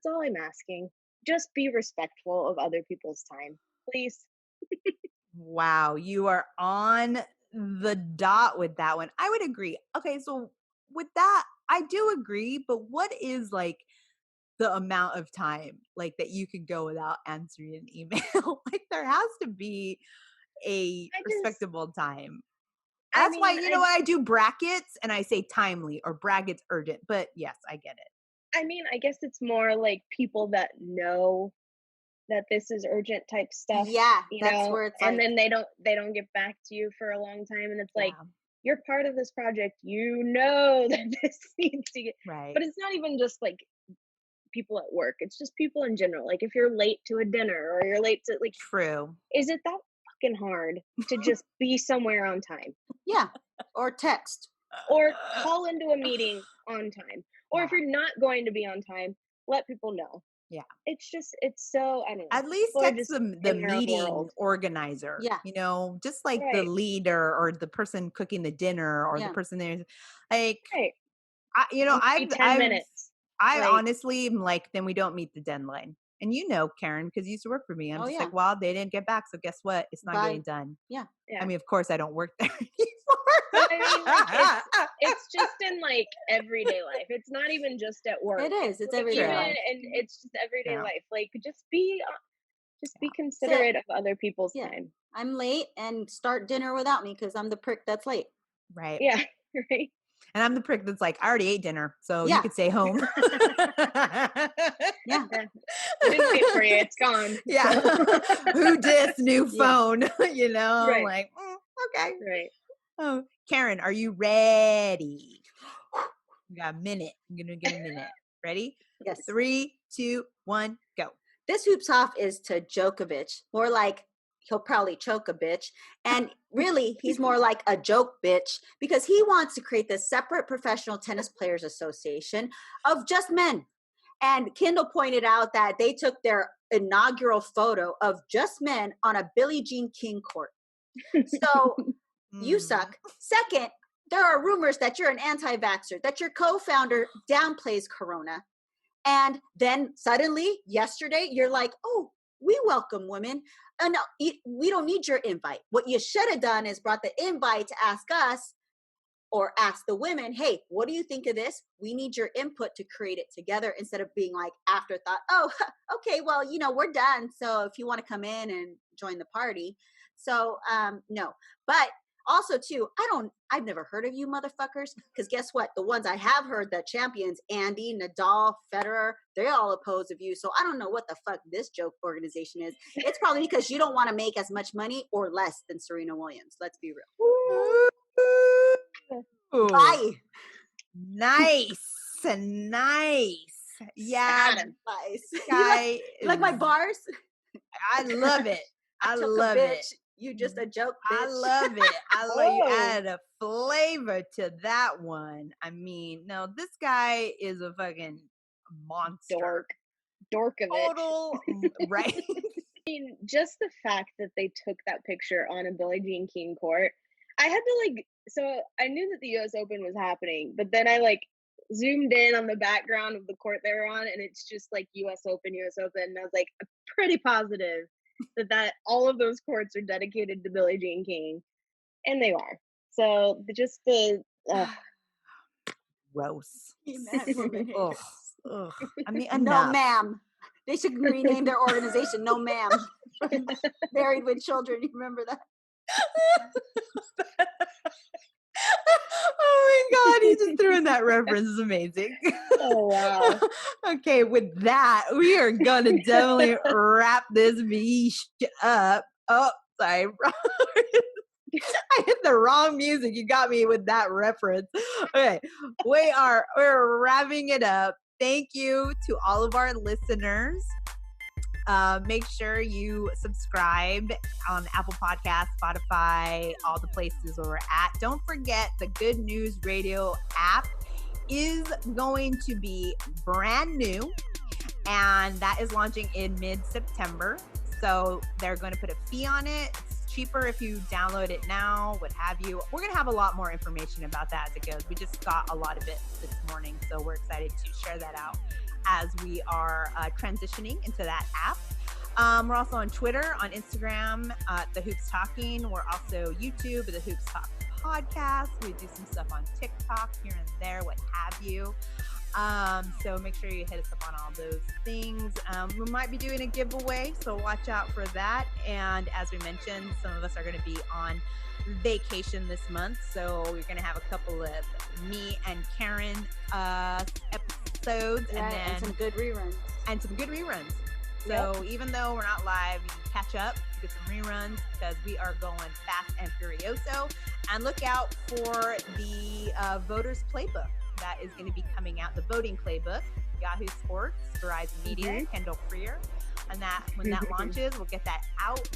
all I'm asking. Just be respectful of other people's time. Please. Wow, you are on the dot with that one. I would agree. Okay, so with that, I do agree, but what is like the amount of time like that you could go without answering an email? Like there has to be a I just respectable time. I That's why mean, you know what I do brackets and I say timely or brackets urgent. But yes, I get it. I guess it's more like people that know that this is urgent type stuff, Yeah, that's where it's and like, then they don't get back to you for a long time, and it's like Yeah, you're part of this project, that this needs to get. right. But it's not even just like people at work; it's just people in general. Like if you're late to a dinner or you're late to like, True. is it that fucking hard to just be somewhere on time yeah, or text. or call into a meeting on time, or if Yeah. you're not going to be on time, let people know. Yeah. It's so, I don't know. At least People are text just the in their own meeting world. organizer, Yeah, just like the Right, leader or the person cooking the dinner or the yeah. person there. Like, right. I, It might be 10 minutes. I Like, honestly am like, then we don't meet the deadline. And Karen, because you used to work for me. I'm Oh just like, yeah. well, they didn't get back. So guess what? It's not Bye. getting done. Yeah. I yeah. mean, of course, I don't work there But I mean, like, anymore. it's just in like everyday life. It's not even just at work. It is. It's It's like everyday even, True. life. and it's just everyday True. life. Like, just be So considerate of other people's yeah, time. I'm late and start dinner without me because I'm the prick that's late. Right. Yeah, right. And I'm the prick that's like, I already ate dinner, so you Yeah. could stay home. Yeah. Yeah. We didn't wait for you. It's gone. Yeah. So, Who dis new Yeah. phone? right, Like, okay. right. Oh, Karen, are you ready? We got a minute. I'm gonna get a minute. Ready? Yes. 3, 2, 1, go. This hoops off is to Djokovic, more like he'll probably choke a bitch. And really, he's more like a joke bitch because he wants to create this separate professional tennis players association of just men. And Kendall pointed out that they took their inaugural photo of just men on a Billie Jean King court. So you Mm. suck. Second, there are rumors that you're an anti-vaxxer, that your co-founder downplays Corona. And then suddenly, yesterday, you're like, oh, we welcome women. And we don't need your invite. What you should have done is brought the invite to ask us or ask the women, hey, what do you think of this? We need your input to create it together instead of being like afterthought, oh, okay, well, we're done. So if you want to come in and join the party. So no, but also too, I've never heard of you motherfuckers. Because guess what? The ones I have heard, the champions, Andy, Nadal, Federer, they all oppose of you. So I don't know what the fuck this joke organization is. It's probably because you don't want to make as much money or less than Serena Williams. Let's be real. Ooh, Bye. nice. Nice. Yeah, Got him. Advice. guy You like my is, bars? I love it. I I took a love bitch. it. You just a joke, I bitch. love it. I love you Oh, added a flavor to that one. I mean, no, this guy is a fucking monster. dork. Dorkovich. Total right. mean, just the fact that they took that picture on a Billie Jean King court, I had to so I knew that the US Open was happening, but then I zoomed in on the background of the court they were on, and it's just US Open, US Open. And I was pretty positive that all of those courts are dedicated to Billie Jean King, and they are. So just the gross. Ugh. Ugh. I mean, no, ma'am. They should rename their organization. No, ma'am. Married with Children. You remember that? Oh my God, you just threw in that reference. Is amazing. Oh, wow. Okay, with that, we are going to definitely wrap this beach up. Oh, sorry. I hit the wrong music. You got me with that reference. Okay, we're wrapping it up. Thank you to all of our listeners. Make sure you subscribe on Apple Podcasts, Spotify, all the places where we're at. Don't forget the Good News Radio app is going to be brand new, and that is launching in mid-September. So they're going to put a fee on it. It's cheaper if you download it now, what have you. We're going to have a lot more information about that as it goes. We just got a lot of it this morning, so we're excited to share that out as we are transitioning into that app. We're also on Twitter, on Instagram, The Hoops Talking. We're also YouTube, The Hoops Talk Podcast. We do some stuff on TikTok here and there, what have you. So make sure you hit us up on all those things. We might be doing a giveaway, so watch out for that. And as we mentioned, some of us are going to be on vacation this month, so we're going to have a couple of me and Karen episodes, and some good reruns. So even though we're not live, you can catch up, get some reruns, because we are going fast and furioso. And look out for the Voters Playbook that is going to be coming out, the Voting Playbook, Yahoo Sports, Verizon Media, Kendall Freer. And that when that launches, we'll get that out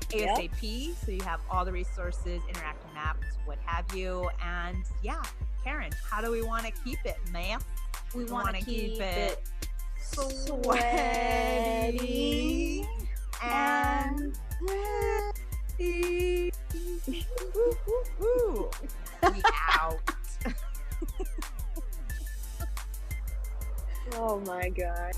ASAP. So you have all the resources, interactive maps, what have you. And yeah, Karen, how do we want to keep it, ma'am? We want to keep it sweaty and pretty. We out. Oh my God.